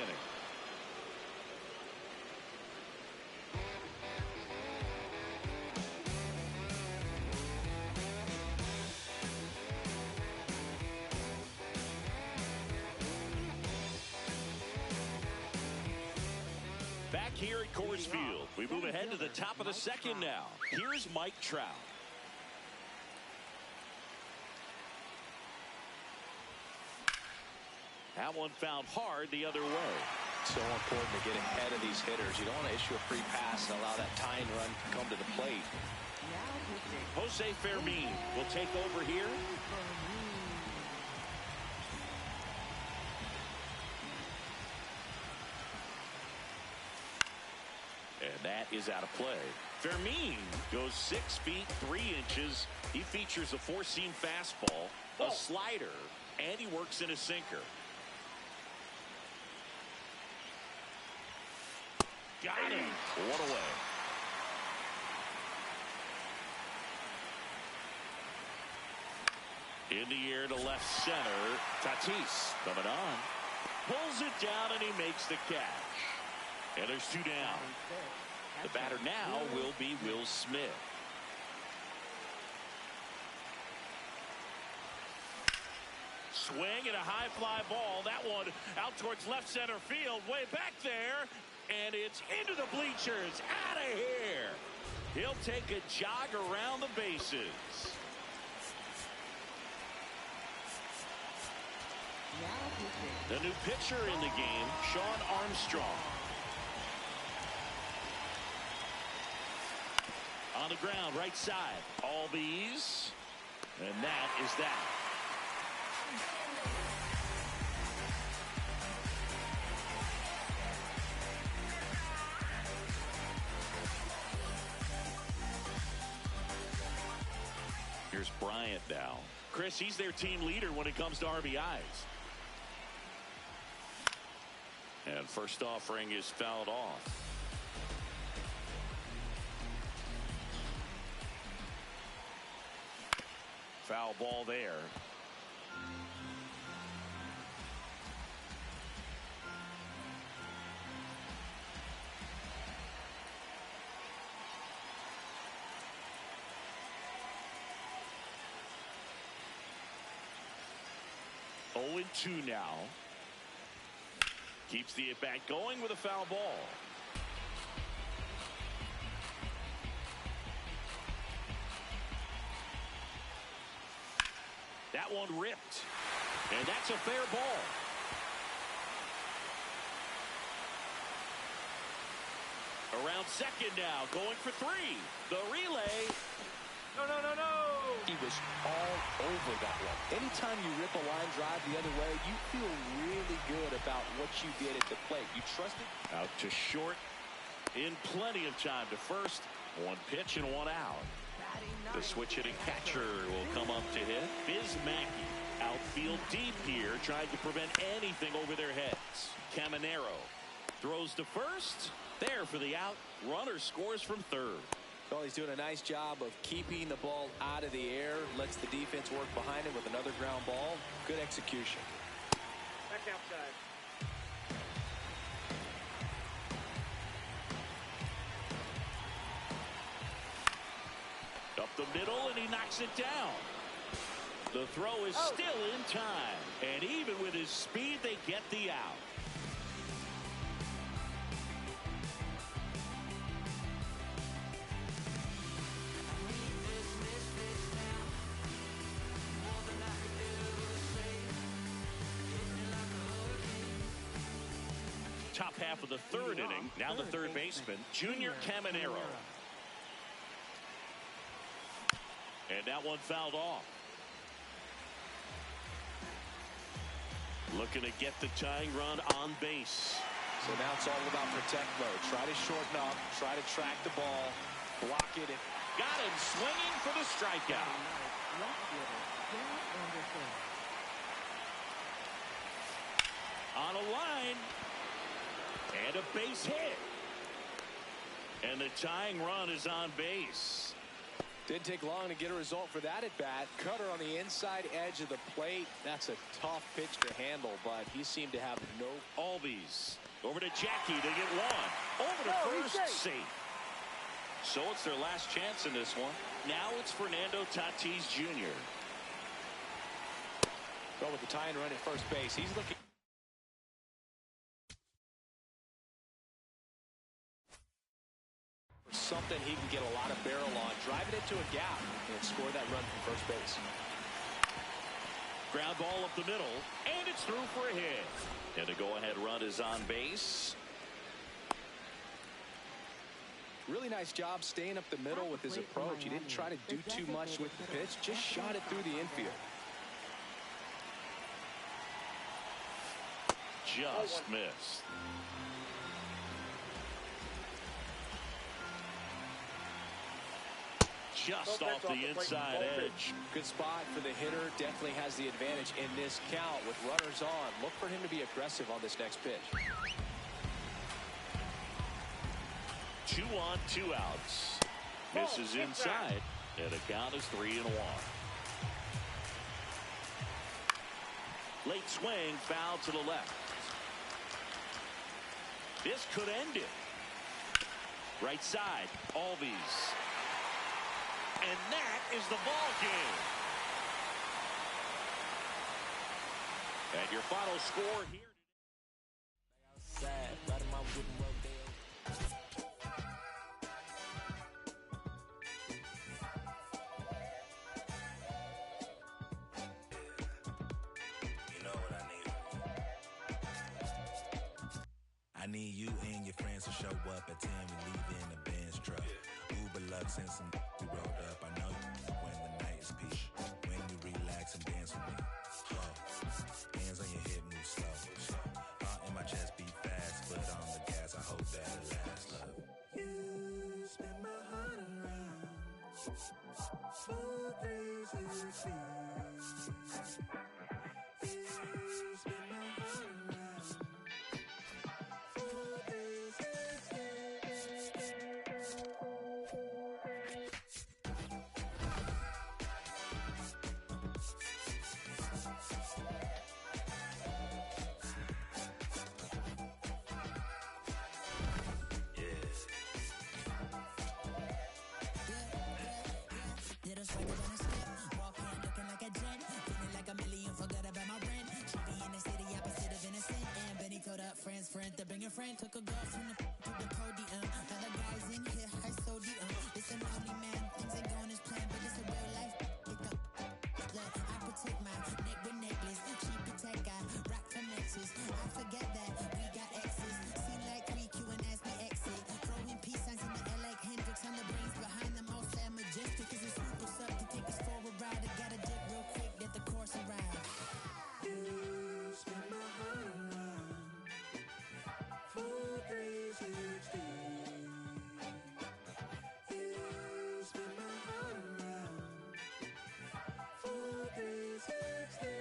Back here at Coors Field, we move ahead to the top of the second now. Here's Mike Trout. That one found hard the other way. So important to get ahead of these hitters. You don't want to issue a free pass and allow that tying run to come to the plate. Jose Fermin will take over here. And that is out of play. Fermin goes 6 feet 3 inches. He features a four-seam fastball, a slider, and he works in a sinker. Got him. One away. In the air to left center. Tatis coming on. Pulls it down and he makes the catch. And there's two down. The batter now will be Will Smith. Swing and a high fly ball. That one out towards left center field. Way back there. And it's into the bleachers. Out of here. He'll take a jog around the bases. The new pitcher in the game, Sean Armstrong. On the ground, right side. All these. And that is that. Here's Bryant now. Chris, he's their team leader when it comes to RBIs. And first offering is fouled off. Foul ball there. Oh, 0-2 now. Keeps the at-bat going with a foul ball. That one ripped. And that's a fair ball. Around second now, going for three. The relay. No, no, no, no. He was all over that one. Anytime you rip a line drive the other way, you feel really good about what you did at the plate. You trusted. Out to short in plenty of time to first. One pitch and one out. The switch hitting catcher will come up to hit. Biz Mackey outfield deep here, trying to prevent anything over their heads. Caminero throws to first. There for the out. Runner scores from third. Well, he's doing a nice job of keeping the ball out of the air. Lets the defense work behind him with another ground ball. Good execution. Back outside. Up the middle, and he knocks it down. The throw is still in time. And even with his speed, they get the out. half of the third inning. Now the third baseman, Junior Caminero. And that one fouled off. Looking to get the tying run on base. So now it's all about protect mode. Try to shorten up, try to track the ball, block it. Got him swinging for the strikeout. On a line. And a base hit. And the tying run is on base. Didn't take long to get a result for that at bat. Cutter on the inside edge of the plate. That's a tough pitch to handle, but he seemed to have no. Albies over to Jackie to get one. Over to first, safe. So it's their last chance in this one. Now it's Fernando Tatis Jr. Go with the tying run at first base. He's looking. Something he can get a lot of barrel on, drive it into a gap, and score that run from first base. Ground ball up the middle, and it's through for a hit. And the go-ahead run is on base. Really nice job staying up the middle with his approach. He didn't try to do too much with the pitch, just shot it through the infield. Just missed. Just off the inside edge. Good spot for the hitter. Definitely has the advantage in this count with runners on. Look for him to be aggressive on this next pitch. 2 on, 2 outs. Misses inside, and the count is 3-1. Late swing, foul to the left. This could end it. Right side, Albies. And that is the ball game. And your final score here I need you and your friends to show up at 10. We leave in the Benz truck. Uber Lux and some we rolled up. I know you when the night is peak. When you relax and dance with me. Hands on your hip, move slow. Heart in my chest beat fast, but on the gas, I hope that'll last. Look. You spin my heart around. 4, 3, 6, 6. You spin my heart around. 4, 3, 6, 6. Friend, to bring a friend, took a girl from the to the podium. Other guys in here, high sodium. It's an only man, things ain't going as planned, but it's a real life. Look, I protect my neck with necklace. She protect, I rock for Nexus. I forget that we got exes. Seen like 3Q and ask me exit. Throwing peace signs in the air like Hendrix on the brains behind them all sad majestic. Cause it's super suck to take us for a ride. I gotta dip real quick, get the course around. You spin my heart around. 4, 3, 6, 6. You spin my heart around. 4, 3, 6, 6.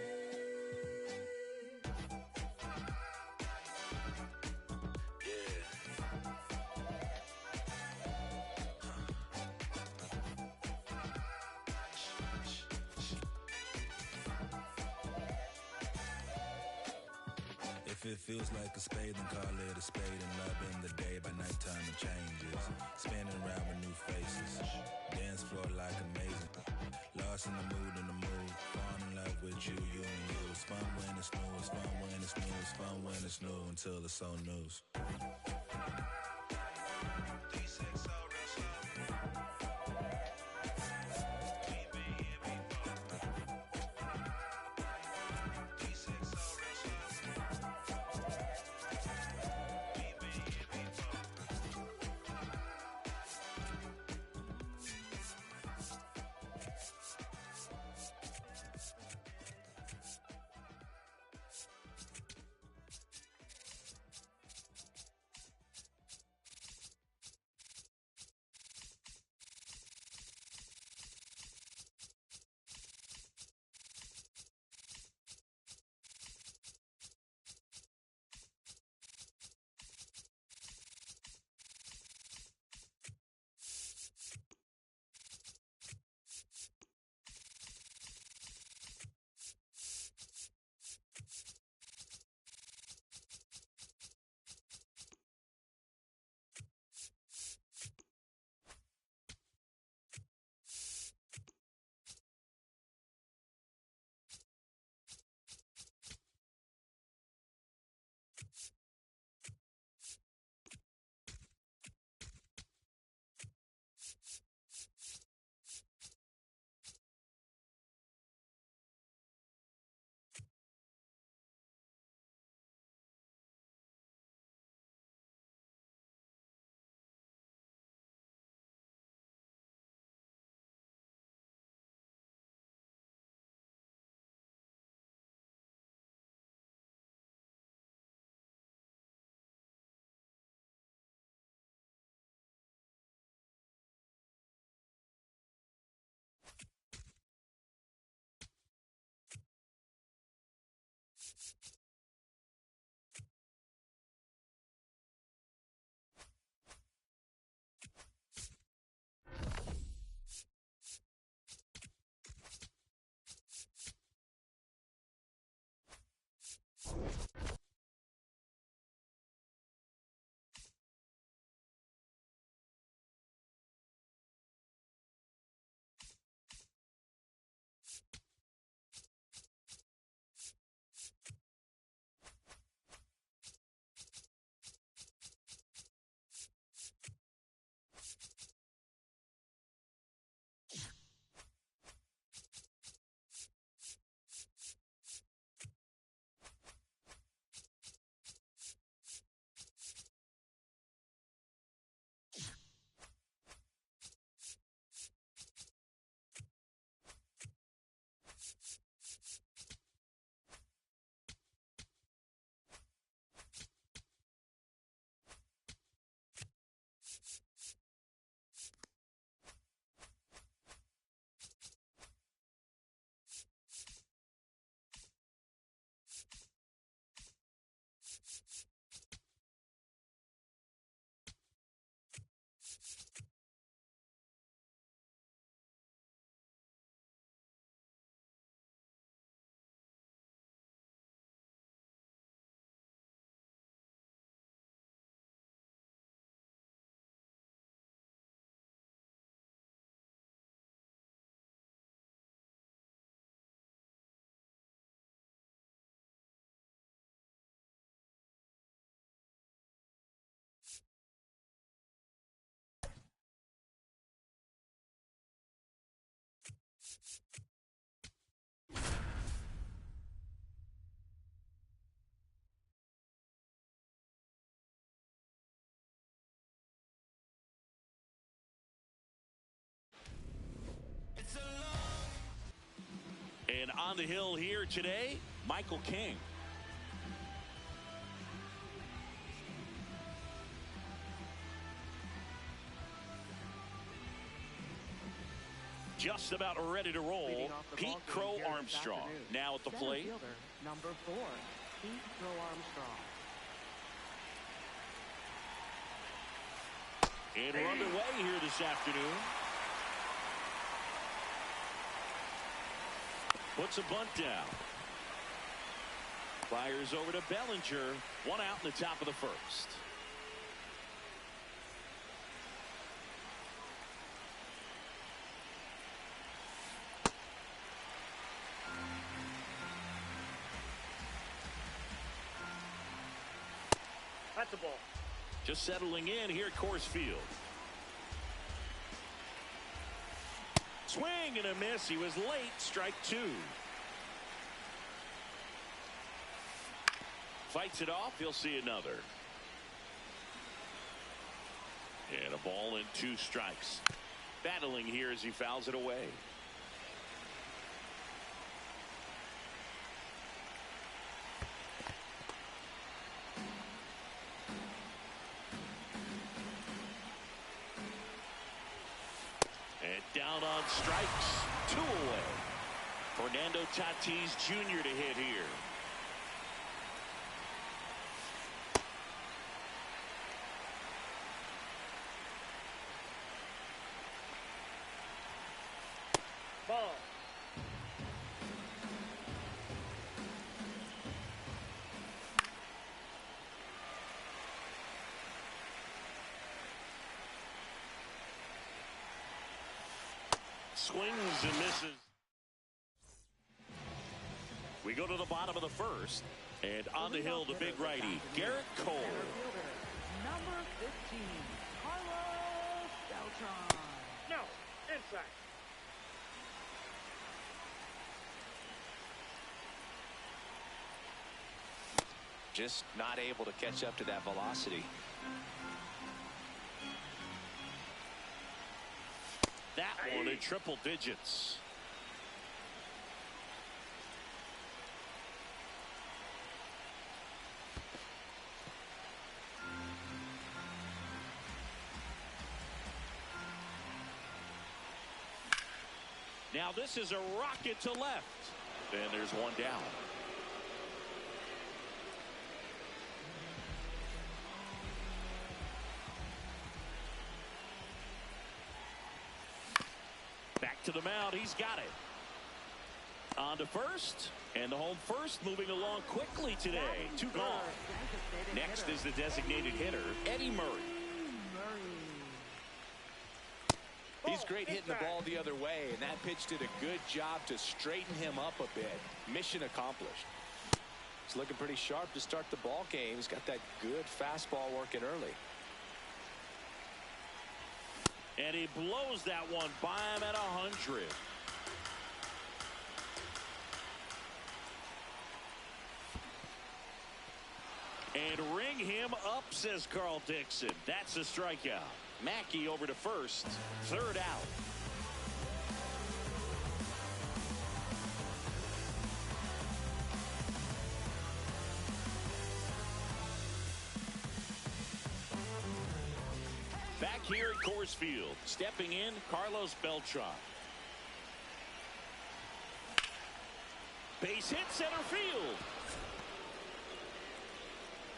If it feels like a spade, then call it a spade. And love in the day, by nighttime it changes. Spinning around with new faces. Dance floor like amazing. Lost in the mood, fall in love with you, you and you. It's fun when it's new, it's fun when it's new, it's fun when it's new, until it's so news. And on the hill here today, Michael King. Just about ready to roll, Pete Crow Armstrong. Now at the plate. Fielder, number 4, Pete Crow Armstrong. And we're underway here this afternoon. Puts a bunt down. Fires over to Bellinger. One out in the top of the first. That's a ball. Just settling in here at Coors Field. Swing and a miss. He was late. Strike 2. Fights it off. He'll see another. And a ball and 2 strikes. Battling here as he fouls it away. Down on strikes. 2 away. Fernando Tatis Jr. to hit here. Ball. Swings and misses. We go to the bottom of the first. And on the hill, the big righty, Garrett Cole. Number 15, Carlos Beltran. No, inside. Just not able to catch up to that velocity. That one in triple digits. Now this is a rocket to left. And there's one down. Back to the mound. He's got it. On to first. And the home first moving along quickly today. 2 gone. Next is the designated hitter, Eddie Murray. He's great hitting the ball the other way, and that pitch did a good job to straighten him up a bit. Mission accomplished. He's looking pretty sharp to start the ball game. He's got that good fastball working early. And he blows that one by him at 100. And ring him up, says Carl Dixon. That's a strikeout. Mackey over to first. 3rd out. Back here at Coors Field, stepping in, Carlos Beltran. Base hit center field.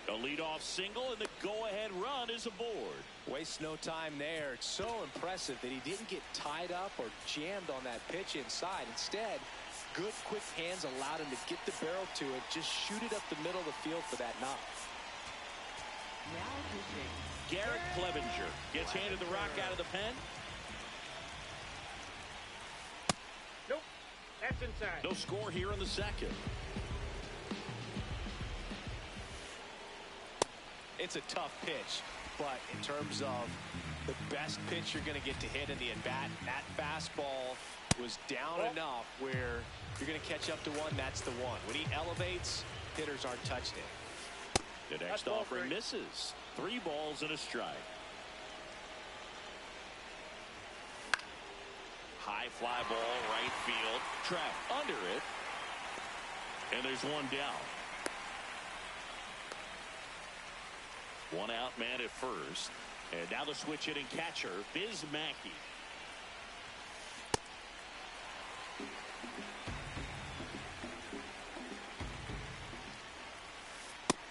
A leadoff single, and the go-ahead run is aboard. Wastes no time there. It's so impressive that he didn't get tied up or jammed on that pitch inside. Instead, good quick hands allowed him to get the barrel to it, just shoot it up the middle of the field for that knock. Now pitching, Garrett Clevenger gets handed the rock out of the pen. Nope, that's inside. No score here in the second. It's a tough pitch, but in terms of the best pitch you're going to get to hit in the at-bat. That fastball was down enough where you're going to catch up to one. That's the one. When he elevates, hitters aren't touching it. The next offering misses. 3 balls and a strike. High fly ball, right field. Trap under it. And there's one down. 1 out, man at first. And now the switch hitting catcher, Biz Mackey.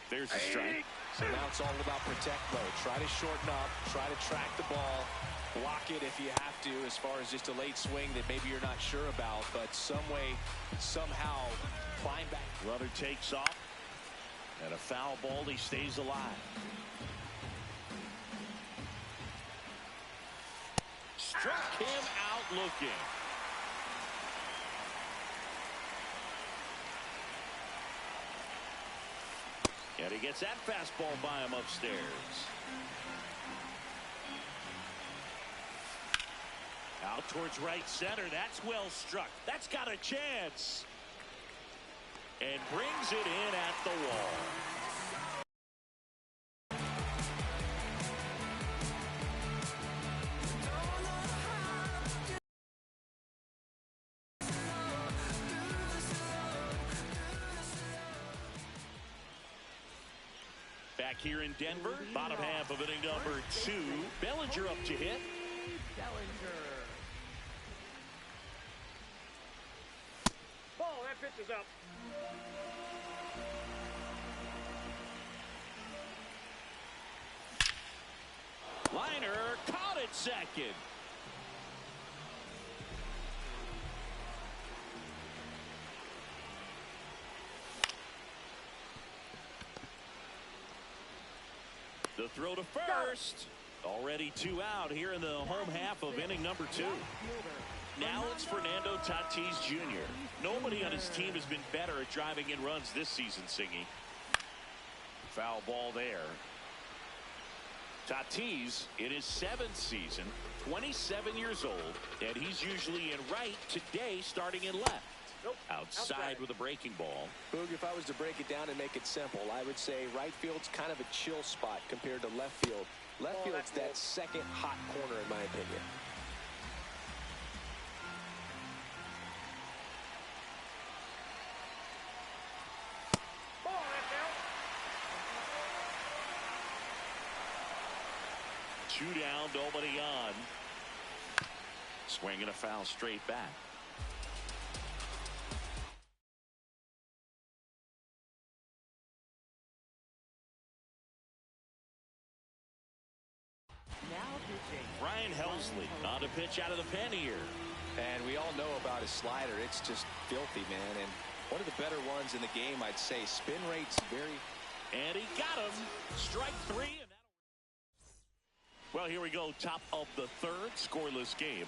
There's a strike. So now it's all about protect mode. Try to shorten up, try to track the ball, block it if you have to, as far as just a late swing that maybe you're not sure about, but some way, somehow climb back. Runner takes off, and a foul ball. He stays alive. Struck him out looking. And he gets that fastball by him upstairs. Out towards right center. That's well struck. That's got a chance. And brings it in at the wall. Back here in Denver, bottom half of inning number 2. Bellinger up to hit. Bellinger. Ball, that pitch is up. Liner caught at second. The throw to first. Already 2 out here in the home half of inning number 2. Now it's Fernando Tatis Jr. Nobody on his team has been better at driving in runs this season, Singy. Foul ball there. Tatis in his 7th season, 27 years old, and he's usually in right, today starting in left. Nope. Outside with a breaking ball. Boog, if I was to break it down and make it simple, I would say right field's kind of a chill spot compared to left field. Left field's that second hot corner, in my opinion. Ball, that's out. 2 down, nobody on. Swinging a foul straight back. Ryan Helsley on to pitch out of the pen here. And we all know about his slider. It's just filthy, man. And one of the better ones in the game, I'd say. Spin rate's very... And he got him. Strike 3. And well, here we go. Top of the 3rd. Scoreless game.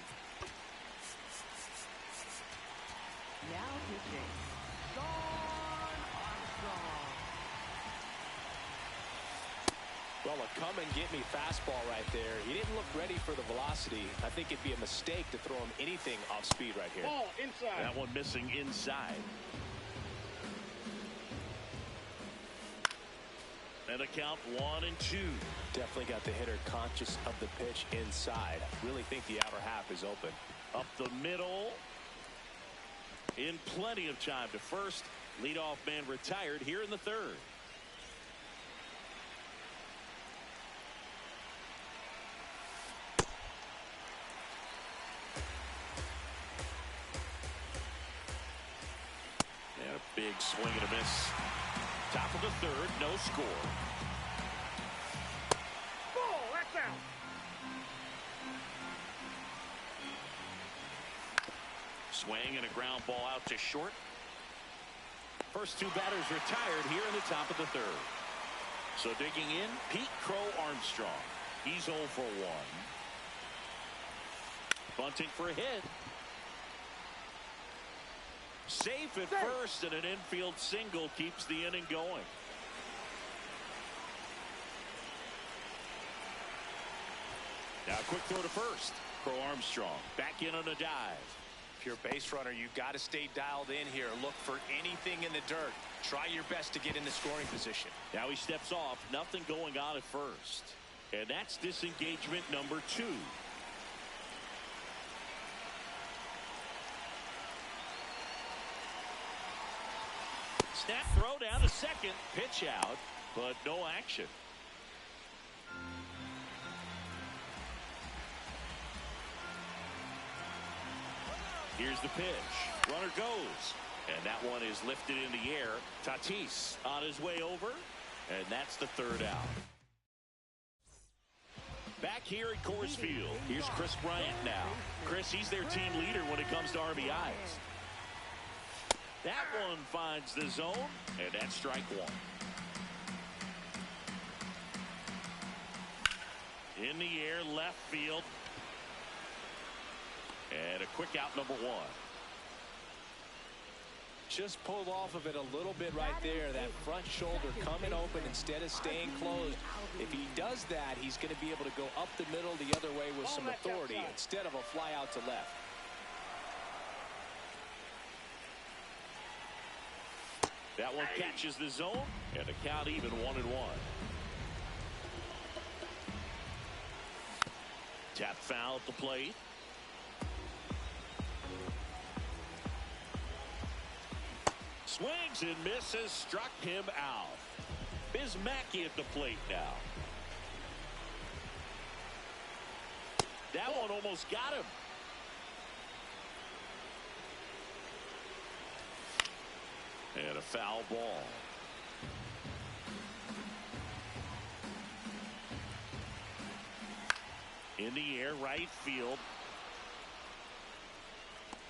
Now pitching. Well, a come-and-get-me fastball right there. He didn't look ready for the velocity. I think it'd be a mistake to throw him anything off speed right here. Ball, inside. That one missing inside. And a count 1-2. Definitely got the hitter conscious of the pitch inside. Really think the outer half is open. Up the middle. In plenty of time to first. Leadoff man retired here in the 3rd. Big swing and a miss. Top of the 3rd, no score. Ball, that's out. Swing and a ground ball out to short. First 2 batters retired here in the top of the 3rd. So digging in, Pete Crow Armstrong. He's 0 for 1. Bunting for a hit. Safe at first, and an infield single keeps the inning going. Now quick throw to first. Crow Armstrong back in on a dive. If you're a base runner, you've got to stay dialed in here. Look for anything in the dirt. Try your best to get in the scoring position. Now he steps off. Nothing going on at first. And that's disengagement number 2. Snap throw down to second. Pitch out, but no action. Here's the pitch. Runner goes. And that one is lifted in the air. Tatis on his way over. And that's the third out. Back here at Coors Field, here's Chris Bryant now. Chris, he's their team leader when it comes to RBIs. That one finds the zone, and that's strike 1. In the air, left field. And a quick out, number 1. Just pulled off of it a little bit right there. That front shoulder coming open instead of staying closed. If he does that, he's going to be able to go up the middle the other way with some authority instead of a fly out to left. That one catches the zone, and the count even 1-1. Tap foul at the plate. Swings and misses, struck him out. Bismacki at the plate now. That one almost got him. And a foul ball. In the air, right field.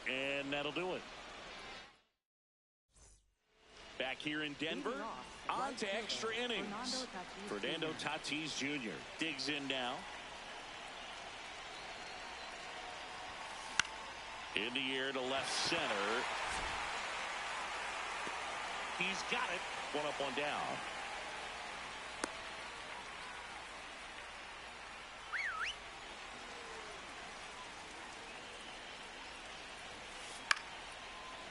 And that'll do it. Back here in Denver, on to extra innings. Fernando Tatis Jr. digs in now. In the air to left center. He's got it. 1 up, 1 down.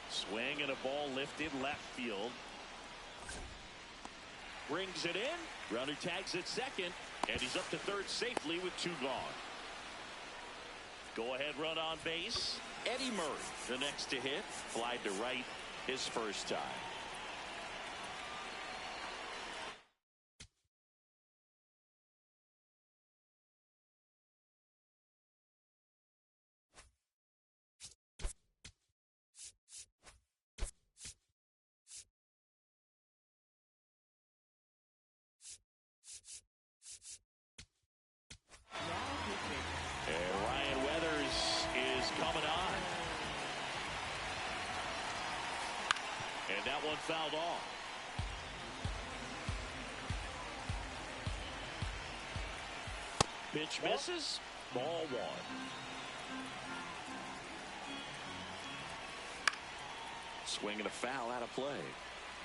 Swing and a ball lifted left field. Brings it in. Runner tags at second. And he's up to third safely with 2 gone. Go ahead run on base. Eddie Murray, the next to hit. Flied to right his first time. That one fouled off. Pitch misses. Ball 1. Swing and a foul out of play.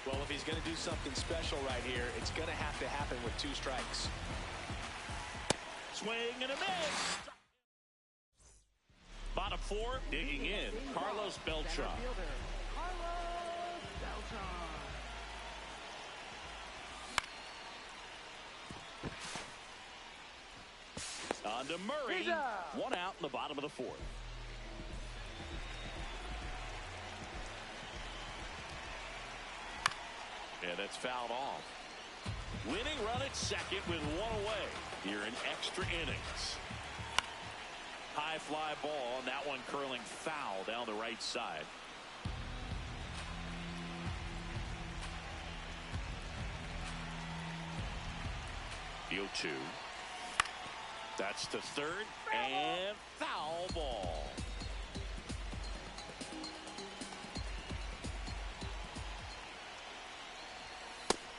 Well, if he's going to do something special right here, it's going to have to happen with 2 strikes. Swing and a miss. Bottom 4, digging in. Carlos Beltran. On to Murray. 1 out in the bottom of the 4th. And that's fouled off. Winning run at second with 1 away here in extra innings. High fly ball, and that one curling foul down the right side. The 0-2. That's to third, and foul ball.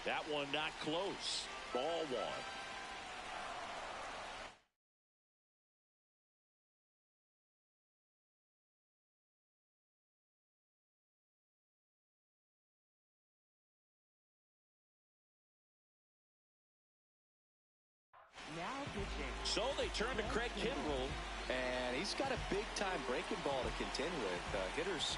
That one not close. Ball 1. Now pitching. So they turn to Craig Kimbrell. And he's got a big-time breaking ball to contend with. Hitters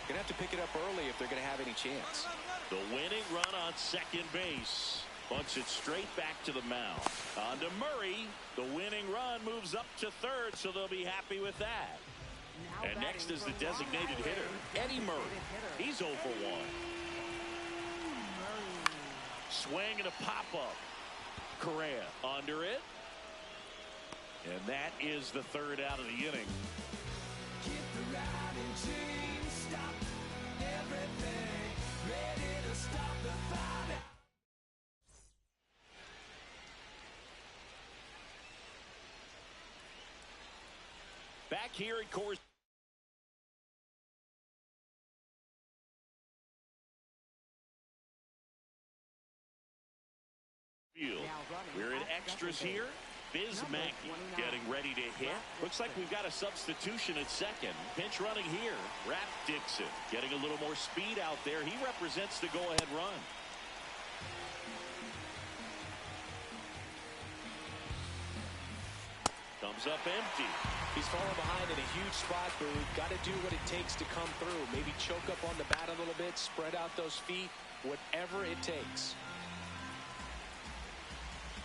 going to have to pick it up early if they're going to have any chance. The winning run on second base. Bunts it straight back to the mound. On to Murray. The winning run moves up to third, so they'll be happy with that. And next is the designated hitter, Eddie Murray. He's 0 for 1. Swing and a pop-up. Correa under it. And that is the third out of the inning. Keep the riding chain, stop everything, ready to stop the fighting. Back here at Coors Field. We're in extras here. Biz Mackey getting ready to hit. Looks like we've got a substitution at second. Pinch running here. Rap Dixon getting a little more speed out there. He represents the go-ahead run. Comes up empty. He's falling behind in a huge spot, but we've got to do what it takes to come through. Maybe choke up on the bat a little bit, spread out those feet, whatever it takes.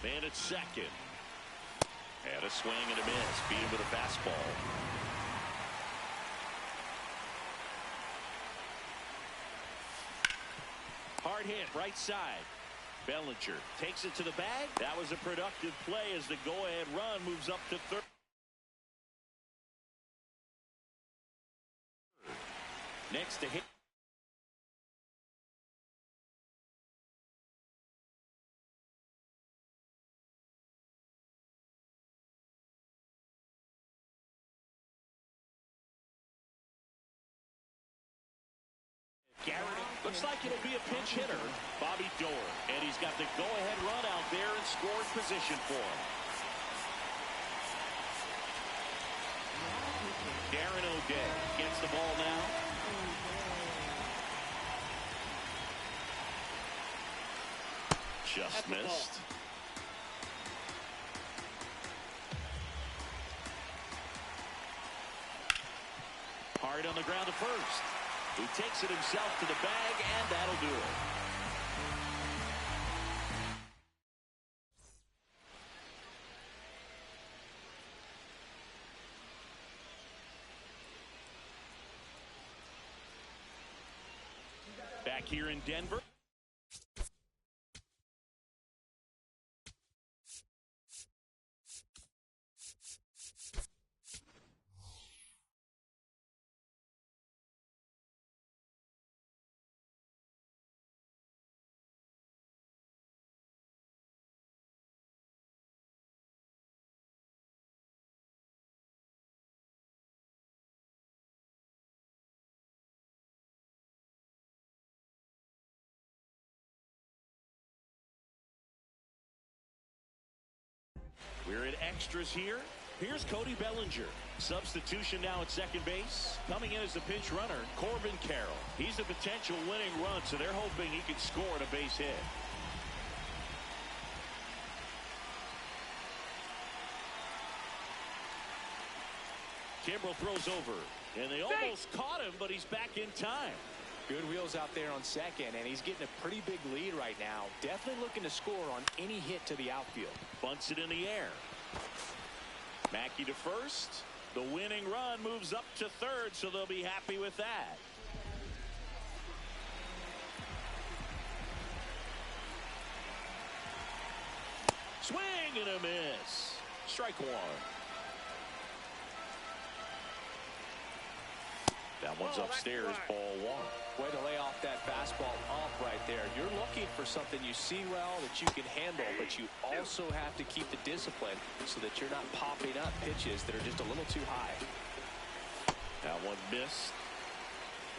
Man at second. And a swing and a miss. Beat him with a fastball. Hard hit right side. Bellinger takes it to the bag. That was a productive play as the go-ahead run moves up to third. Next to hit. Looks like it'll be a pinch hitter, Bobby Doerr. And he's got the go-ahead run out there in scoring position for him. Darren O'Day gets the ball now. Just missed. Hard on the ground to first. He takes it himself to the bag, and that'll do it. Back here in Denver. We're in extras here. Here's Cody Bellinger. Substitution now at second base. Coming in as the pinch runner, Corbin Carroll. He's a potential winning run, so they're hoping he can score on a base hit. Kimbrell throws over, and they almost caught him, but he's back in time. Good wheels out there on second, and he's getting a pretty big lead right now. Definitely looking to score on any hit to the outfield. Bunts it in the air. Mackey to first. The winning run moves up to third, so they'll be happy with that. Swing and a miss. Strike one. That one's upstairs, ball one. Way to lay off that fastball off right there. You're looking for something you see well that you can handle, but you also have to keep the discipline so that you're not popping up pitches that are just a little too high. That one missed.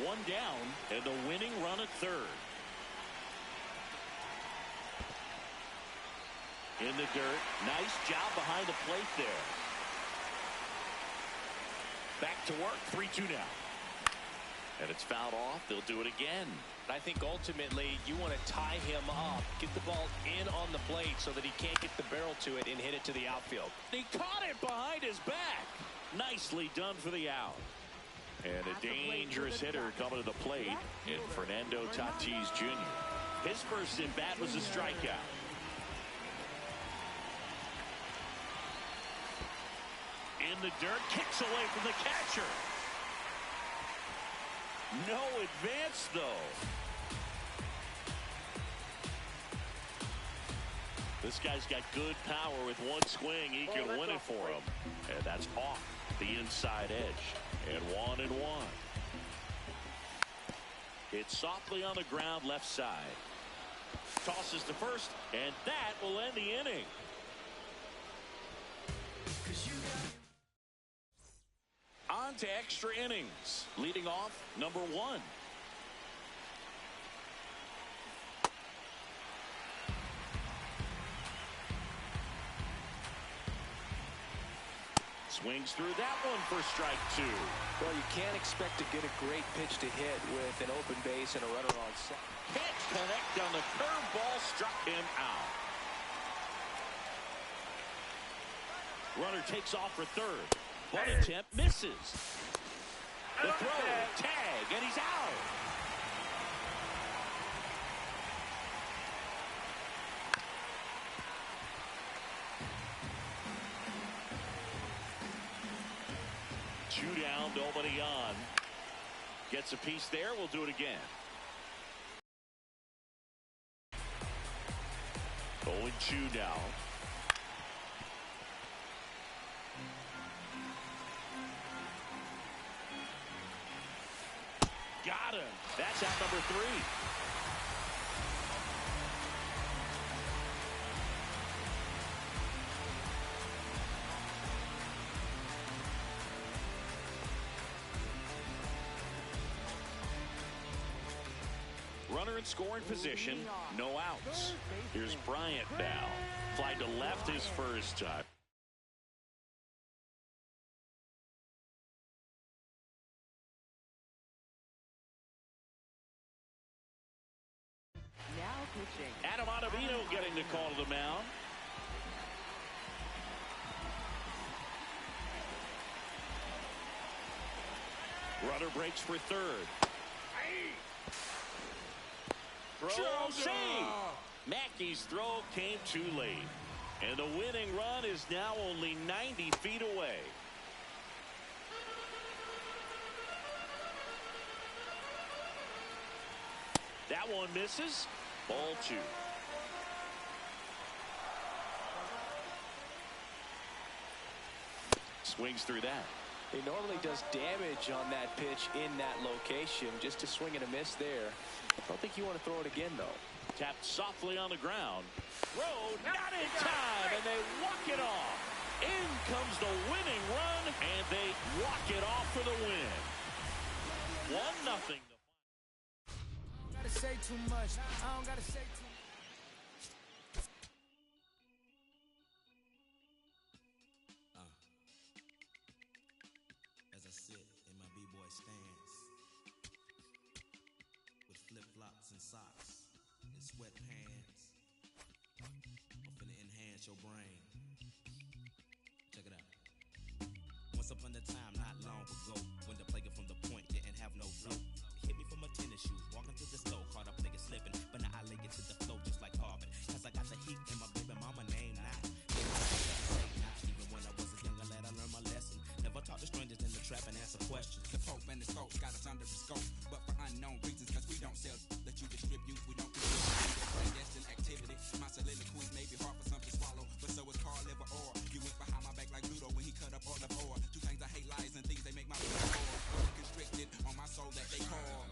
One down, and the winning run at third. In the dirt. Nice job behind the plate there. Back to work. 3-2 now. And it's fouled off. They'll do it again. I think ultimately you want to tie him up, get the ball in on the plate so that he can't get the barrel to it and hit it to the outfield. He caught it behind his back. Nicely done for the out. And a dangerous hitter coming to the plate in Fernando Tatis Jr. His first at bat was a strikeout. In the dirt, kicks away from the catcher. No advance, though. This guy's got good power. With one swing, he can win it for him. And that's off the inside edge. And 1-1. Hit softly on the ground left side. Tosses to first, and that will end the inning. On to extra innings. Leading off, number 1. Swings through that one for strike 2. Well, you can't expect to get a great pitch to hit with an open base and a runner on second. Can't connect on the curveball, struck him out. Runner takes off for third. Bunt attempt misses. The throw, tag, and he's out. Two down, nobody on. Gets a piece there. We'll do it again. 0-2 now. Got him. That's out number 3. Runner in scoring position. No outs. Here's Bryant now. Fly to left his first time. Now pitching. Adam Ottavino getting the call to the mound. Runner breaks for third. Throw save. Mackey's throw came too late. And the winning run is now only 90 feet away. That one misses. Ball 2. Swings through that. He normally does damage on that pitch in that location. Just a swing and a miss there. I don't think you want to throw it again, though. Tapped softly on the ground. Throw not in time, and they walk it off. In comes the winning run, and they walk it off for the win. 1-0. Gotta say too much. I don't gotta say too much. As I sit in my b-boy stance with flip-flops and socks and sweatpants, I'm finna enhance your brain. Check it out. Once upon a time, not long ago, when the player from the point didn't have no flow. Hit me from my tennis shoes, walking through the store, caught up nigga slipping, but now I lay it to the flow just like Harvard. Cause I got the heat and my baby mama name now. Even when I was a younger lad, I learned my lesson. Never talk to strangers in the trap and answer questions. The Pope and the Scope got us under the scope, but for unknown reasons, cause we don't sell that you distribute, we don't distribute. Clandestine activity, my soliloquy may be hard for some to swallow, but so is Carl Liver or you went behind my back like Ludo when he cut up all of ore. Two things I hate, lies and things they make my blood more constricted on my soul that they call.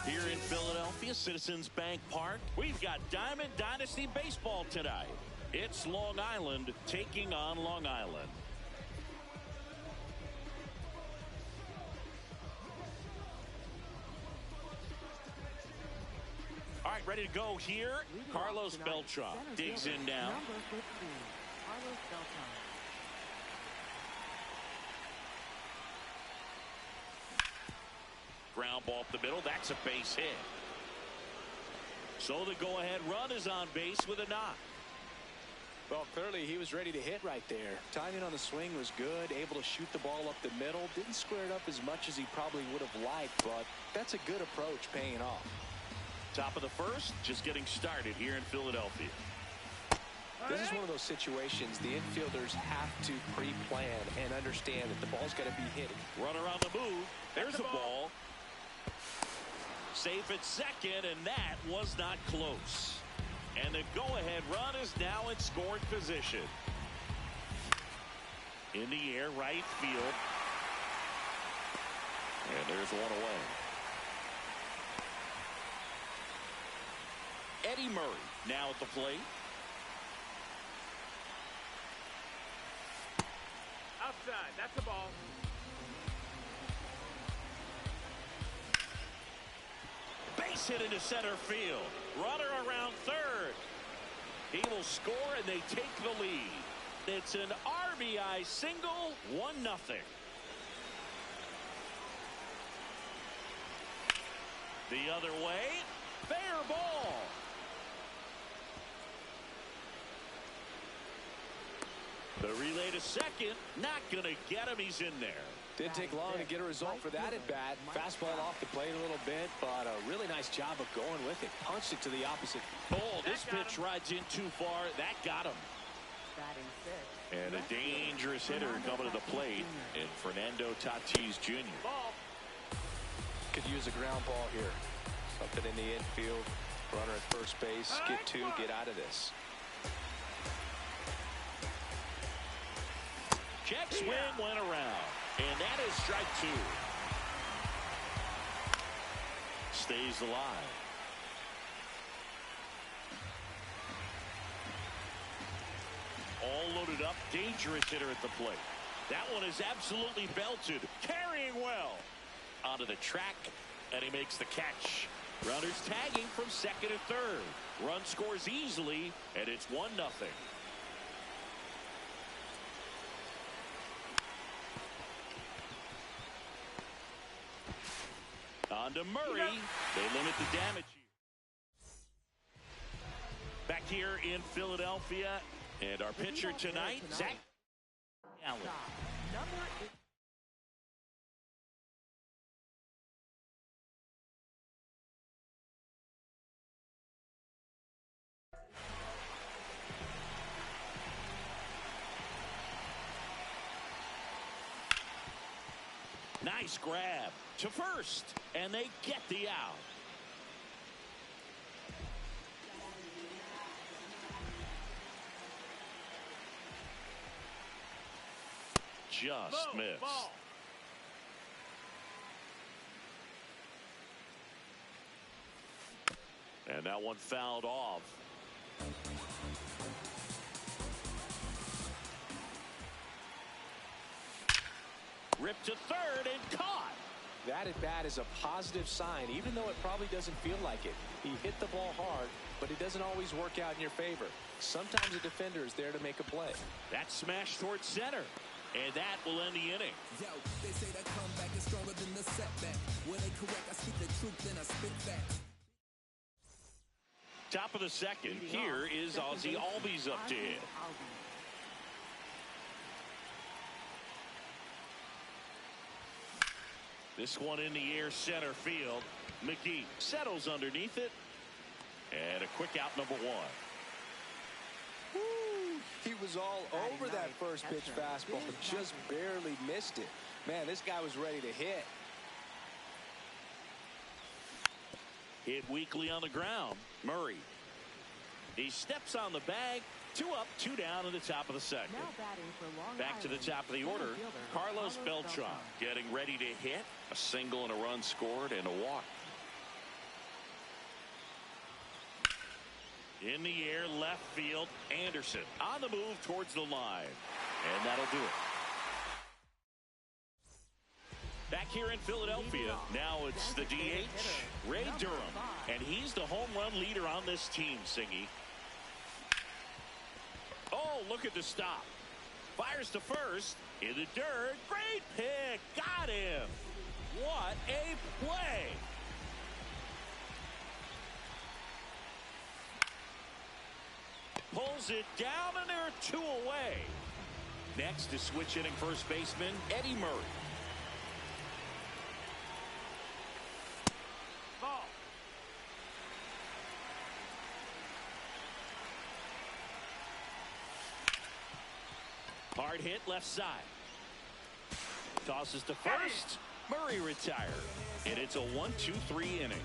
Here in Philadelphia, Citizens Bank Park, we've got Diamond Dynasty Baseball tonight. It's Long Island taking on Long Island. All right, ready to go here. Carlos Beltran digs in now. Number 15, Carlos Beltran. Ground ball up the middle. That's a base hit. So the go-ahead run is on base with a knock. Well, clearly he was ready to hit right there. Timing on the swing was good. Able to shoot the ball up the middle. Didn't square it up as much as he probably would have liked, but that's a good approach paying off. Top of the first, just getting started here in Philadelphia. This is one of those situations the infielders have to pre-plan and understand that the ball's got to be hit. Runner on the move. There's a ball. Safe at second, and that was not close. And the go-ahead run is now in scoring position. In the air, right field. And there's one away. Eddie Murray now at the plate. Outside, that's a ball. Base hit into center field. Runner around third. He will score, and they take the lead. It's an RBI single, 1-0. The other way, fair ball. The relay to second, not going to get him. He's in there. Didn't take long to get a result for that at bat. Fastball off the plate a little bit, but a really nice job of going with it. Punched it to the opposite. Oh, this pitch rides in too far. That got him. Batting six. And a dangerous hitter coming to the plate in Fernando Tatis Jr. Ball. Could use a ground ball here. Something in the infield. Runner at first base. Get two. Get out of this. Check swing went around. And that is strike two. Stays alive. All loaded up. Dangerous hitter at the plate. That one is absolutely belted. Carrying well. Onto the track. And he makes the catch. Runners tagging from second and third. Run scores easily. And it's 1-0. On to Murray. They limit the damage. Back here in Philadelphia. And our pitcher tonight, Zach Allen. Number 8. Nice grab to first, and they get the out. Just missed. Ball. And that one fouled off. Ripped to third and caught. That at bat is a positive sign, even though it probably doesn't feel like it. He hit the ball hard, but it doesn't always work out in your favor. Sometimes a defender is there to make a play. That smash towards center. And that will end the inning. Yo, they say that comeback is stronger than the setback. When they correct, I speak the truth, then I spit facts. Top of the second. Here is Ozzie Albies up to hit. This one in the air, center field. McGee settles underneath it. And a quick out, number one. Woo! He was all over that first pitch fastball, just barely missed it. Man, this guy was ready to hit. Hit weakly on the ground. Murray. He steps on the bag. 2 up, 2 down in the top of the second. Back to the top of the order. Carlos Beltran getting ready to hit. A single and a run scored and a walk. In the air, left field. Anderson on the move towards the line. And that'll do it. Back here in Philadelphia, now it's the DH, Ray Durham. And he's the home run leader on this team, Singy. Oh, look at the stop. Fires to first. In the dirt. Great pick. Got him. What a play. Pulls it down, and there are 2 away. Next is switch hitting first baseman Eddie Murray. Ball. Hard hit left side. Tosses to first. Murray retired. And it's a 1-2-3 inning.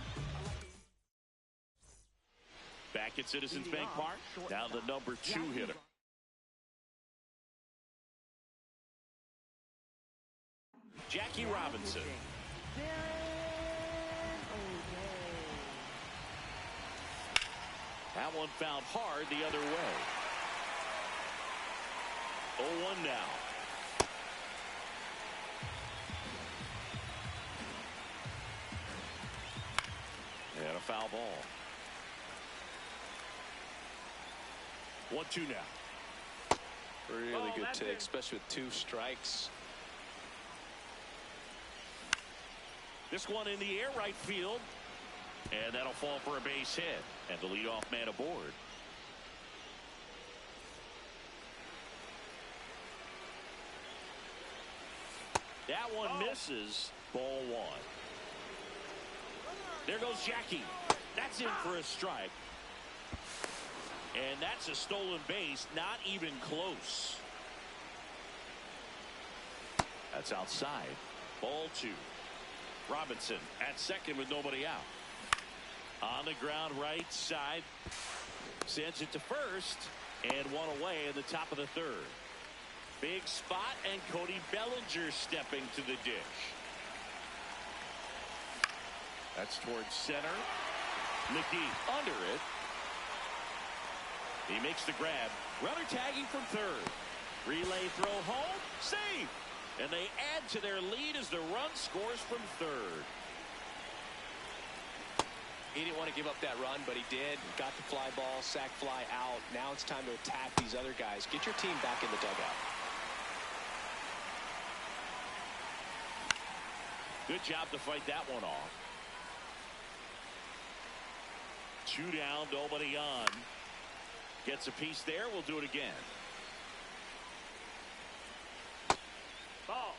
Back at Citizens Bank Park. Now the number 2 hitter. Jackie Robinson. That one found hard the other way. 0-1 now. And a foul ball. 1-2 now. Really good take, especially with 2 strikes. This one in the air, right field. And that'll fall for a base hit. And the leadoff man aboard. That one misses. Ball 1. There goes Jackie. That's in for a strike. And that's a stolen base. Not even close. That's outside. Ball 2. Robinson at second with nobody out. On the ground right side. Sends it to first. And 1 away in the top of the 3rd. Big spot, and Cody Bellinger stepping to the dish. That's towards center. McGee under it. He makes the grab. Runner tagging from 3rd. Relay throw home. Save. And they add to their lead as the run scores from 3rd. He didn't want to give up that run, but he did. Got the fly ball, sac fly out. Now it's time to attack these other guys. Get your team back in the dugout. Good job to fight that one off. 2 down, nobody on. Gets a piece there. We'll do it again. Ball.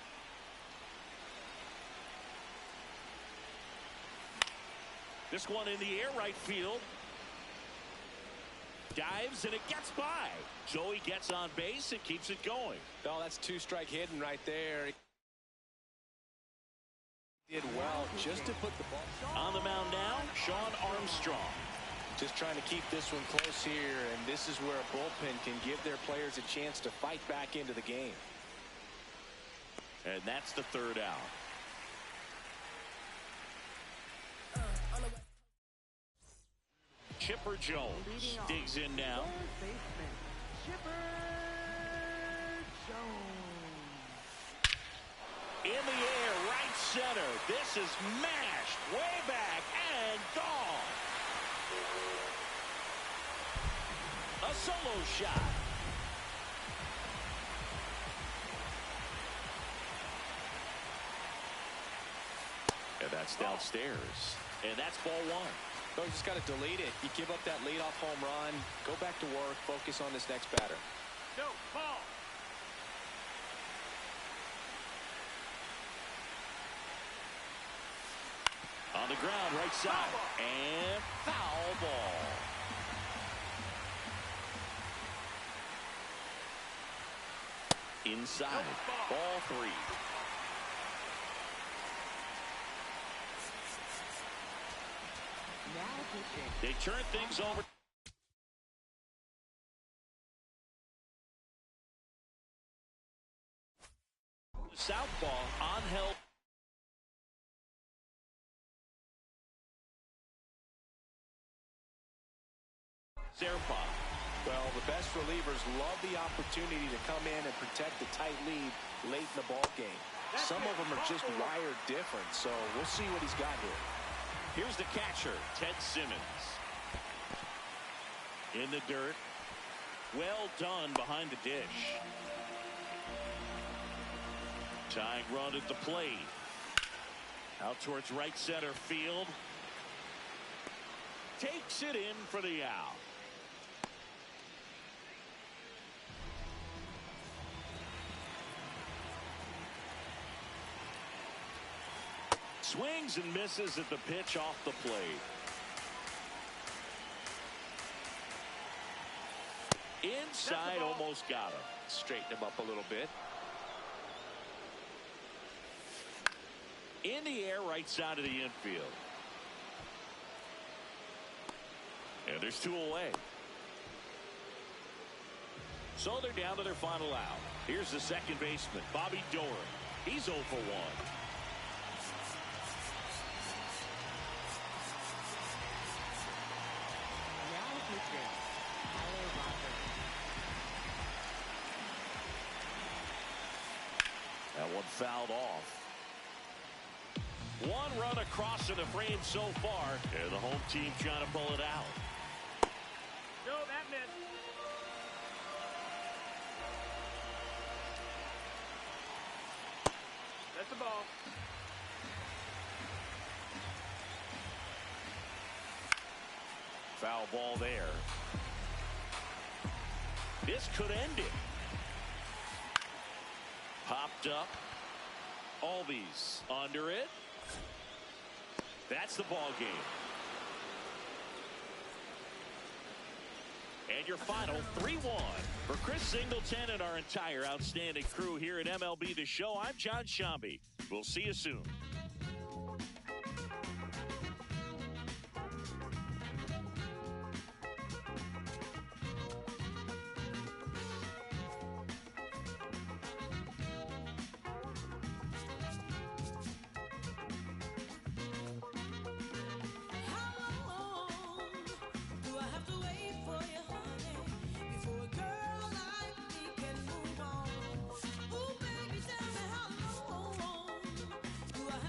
This one in the air, right field. Dives, and it gets by. Joey gets on base and keeps it going. Oh, that's 2-strike hidden right there. Did well just to put the ball. On the mound now, Sean Armstrong. Just trying to keep this one close here, and this is where a bullpen can give their players a chance to fight back into the game. And that's the 3rd out. Chipper Jones digs in now. In the air, right center. This is mashed way back and gone. A solo shot. And that's downstairs. And that's ball one. So you just got to delete it. You give up that leadoff home run. Go back to work. Focus on this next batter. No, ball. On the ground, right side. And foul ball. Inside. Ball three. Now pitching. They turn things over. Southpaw on help. Serpa. Well, the best relievers love the opportunity to come in and protect the tight lead late in the ball game. Some of them are just wired different, so we'll see what he's got here. Here's the catcher, Ted Simmons. In the dirt. Well done behind the dish. Tying run at the plate. Out towards right center field. Takes it in for the out. Swings and misses at the pitch off the plate. Inside, almost got him. Straighten him up a little bit. In the air, right side of the infield. And there's two away. So they're down to their final out. Here's the second baseman, Bobby Doran. He's 0 for 1. That one fouled off. One run across in the frame so far, and the home team trying to pull it out. No, that missed. That's the ball. Foul ball there. This could end it. Popped up. Albies under it. That's the ball game. And your final 3-1. For Chris Singleton and our entire outstanding crew here at MLB The Show, I'm John Shambi. We'll see you soon. Do I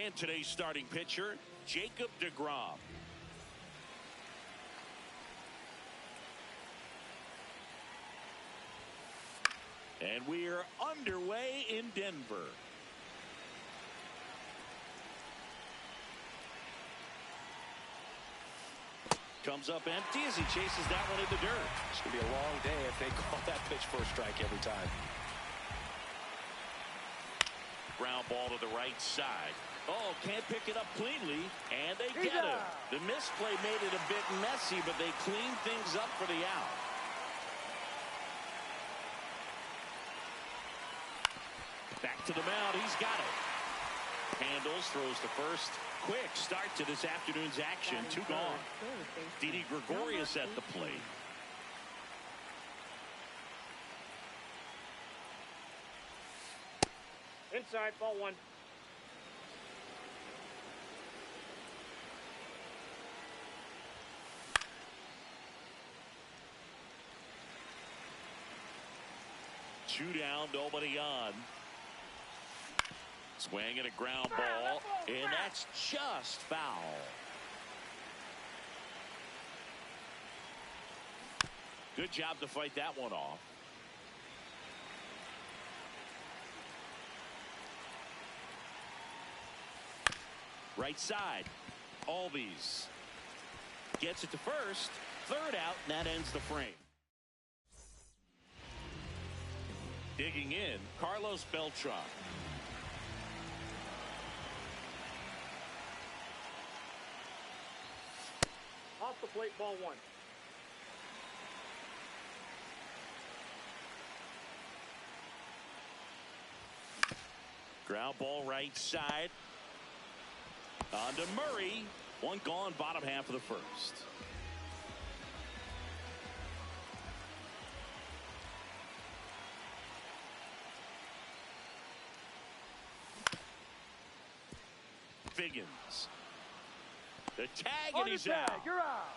And today's starting pitcher, Jacob deGrom. And we are underway in Denver. Comes up empty as he chases that one in the dirt. It's going to be a long day if they call that pitch for a strike every time. Ground ball to the right side. Oh, can't pick it up cleanly, and they get it. The misplay made it a bit messy, but they cleaned things up for the out. Back to the mound. He's got it. Handles, throws to first. Quick start to this afternoon's action. 2 gone. Didi Gregorius at the plate. Inside, ball 1. Two down, nobody on. Swinging a ground ball, and that's just foul. Good job to fight that one off. Right side, Albies gets it to first. Third out, and that ends the frame. Digging in, Carlos Beltran. Off the plate, ball 1. Ground ball right side. On to Murray. One gone, bottom half of the first. Figgins. The tag, and he's out. You're out.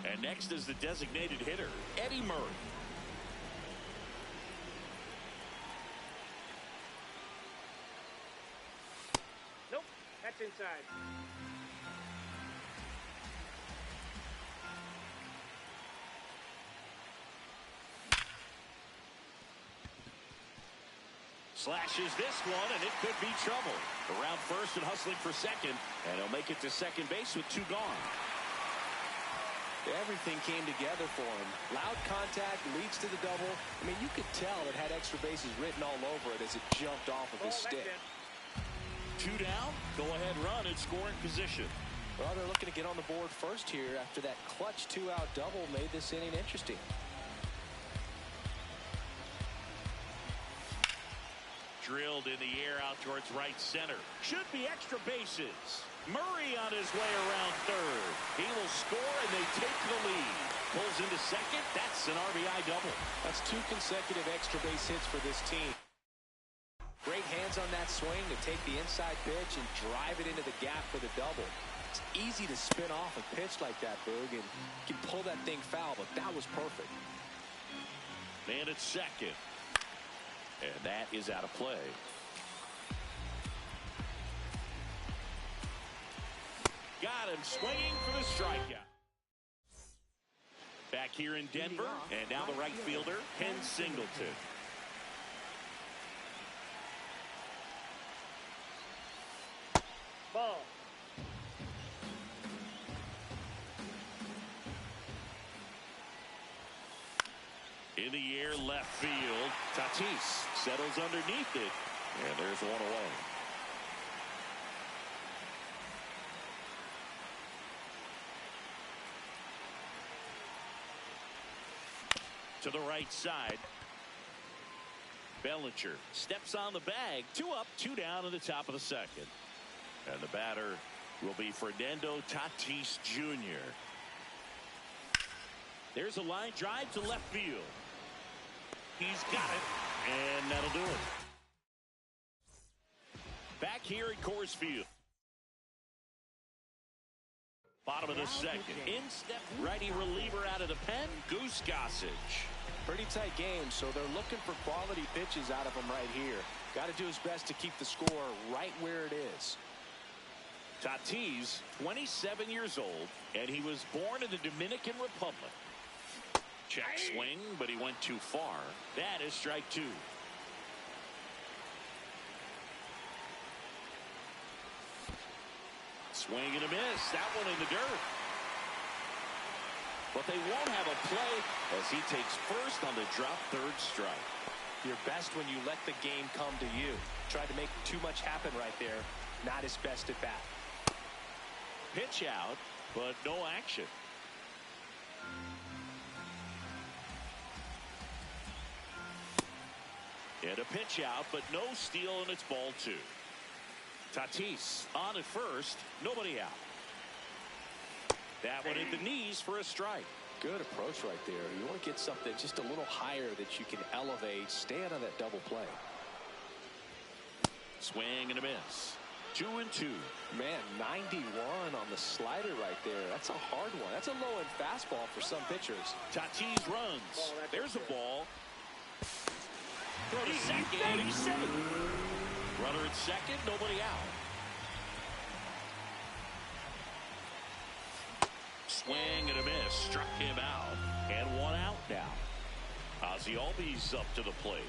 And next is the designated hitter, Eddie Murray. Nope, that's inside. Slashes this one, and it could be trouble. Around first and hustling for second, and he'll make it to second base with 2 gone. Everything came together for him. Loud contact leads to the double. I mean, you could tell it had extra bases written all over it as it jumped off of his stick. 2 down, go-ahead run in scoring position. Well, they're looking to get on the board first here after that clutch 2-out double made this inning interesting. Drilled in the air out towards right center. Should be extra bases. Murray on his way around third. He will score, and they take the lead. Pulls into second. That's an RBI double. That's 2 consecutive extra base hits for this team. Great hands on that swing to take the inside pitch and drive it into the gap for the double. It's easy to spin off a pitch like that, Boog, and you can pull that thing foul, but that was perfect. Man at second. And that is out of play. Got him swinging for the strikeout. Back here in Denver, and now the right fielder, Ken Singleton. Ball. In the air, left field. Tatis settles underneath it. And there's one away. To the right side. Bellinger steps on the bag. 2 up, 2 down in the top of the second. And the batter will be Fernando Tatis Jr. There's a line drive to left field. He's got it, and that'll do it. Back here at Coors Field. Bottom of the second. In step righty reliever out of the pen, Goose Gossage. Pretty tight game, so they're looking for quality pitches out of him right here. Got to do his best to keep the score right where it is. Tatis, 27 years old, and he was born in the Dominican Republic. Check swing, but he went too far. That is strike two. Swing and a miss. That one in the dirt. But they won't have a play as he takes first on the drop third strike. You're best when you let the game come to you. Tried to make too much happen right there. Not his best at bat. Pitch out, but no action. And a pitch out, but no steal, and it's ball two. Tatis on at first, nobody out. That one hit the knees for a strike. Good approach right there. You want to get something just a little higher that you can elevate. Stay out of that double play. Swing and a miss. 2-2. Man, 91 on the slider right there. That's a hard one. That's a low-end fastball for some pitchers. Tatis runs. There's a ball. Throw to second, and he's safe. Runner at second, nobody out. Swing and a miss. Struck him out. And one out now. Ozzie Albies up to the plate.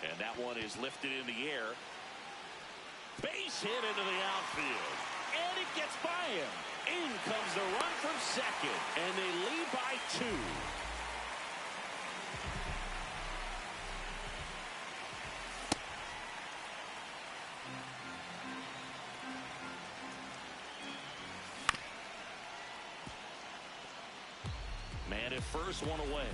And that one is lifted in the air. Base hit into the outfield. And it gets by him. In comes the run from second. And they lead by 2. Man at first, one away.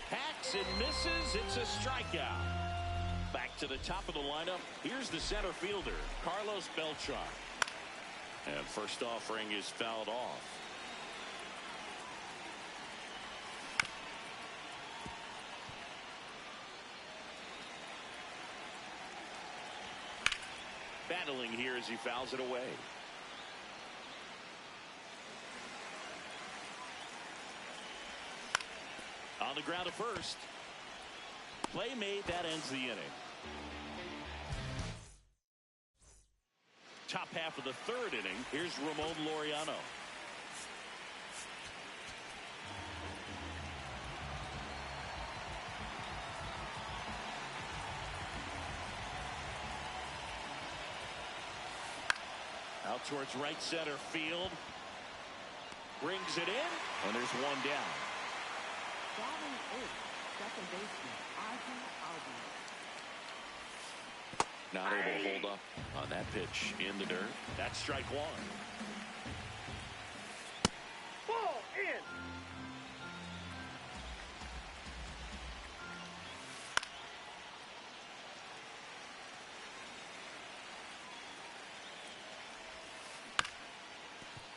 Hacks and misses. It's a strikeout. Back to the top of the lineup. Here's the center fielder, Carlos Beltran. And first offering is fouled off. Battling here as he fouls it away. On the ground at first. Play made. That ends the inning. Top half of the third inning. Here's Ramon Laureano. Out towards right center field. Brings it in. And there's one down. Batting is second baseman Ozzie Albies. Not able to hold up on that pitch in the dirt. That's strike one. Ball in.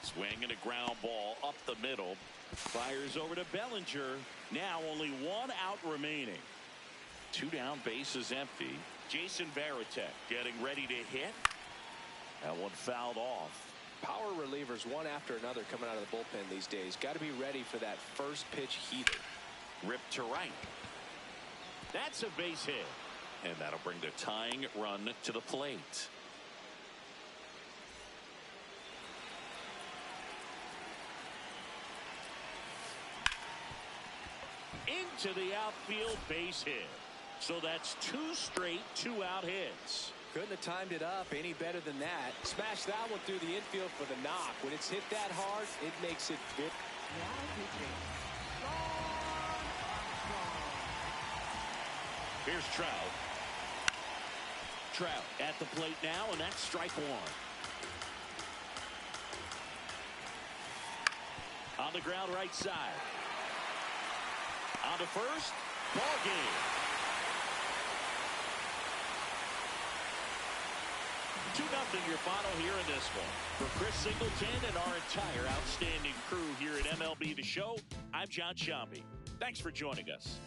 Swing and a ground ball up the middle. Fires over to Bellinger. Now only one out remaining. 2 down, bases empty. Jason Varitek getting ready to hit. That one fouled off. Power relievers one after another coming out of the bullpen these days. Got to be ready for that first pitch heater. Ripped to right. That's a base hit. And that'll bring the tying run to the plate. Into the outfield, base hit. So that's 2 straight 2-out hits. Couldn't have timed it up any better than that. Smash that one through the infield for the knock. When it's hit that hard, it makes it fit. Here's Trout. Trout at the plate now, and that's strike one. On the ground right side. On to first. Ball game. 2-0 your final here in this one. For Chris Singleton and our entire outstanding crew here at MLB The Show, I'm John Shambi. Thanks for joining us.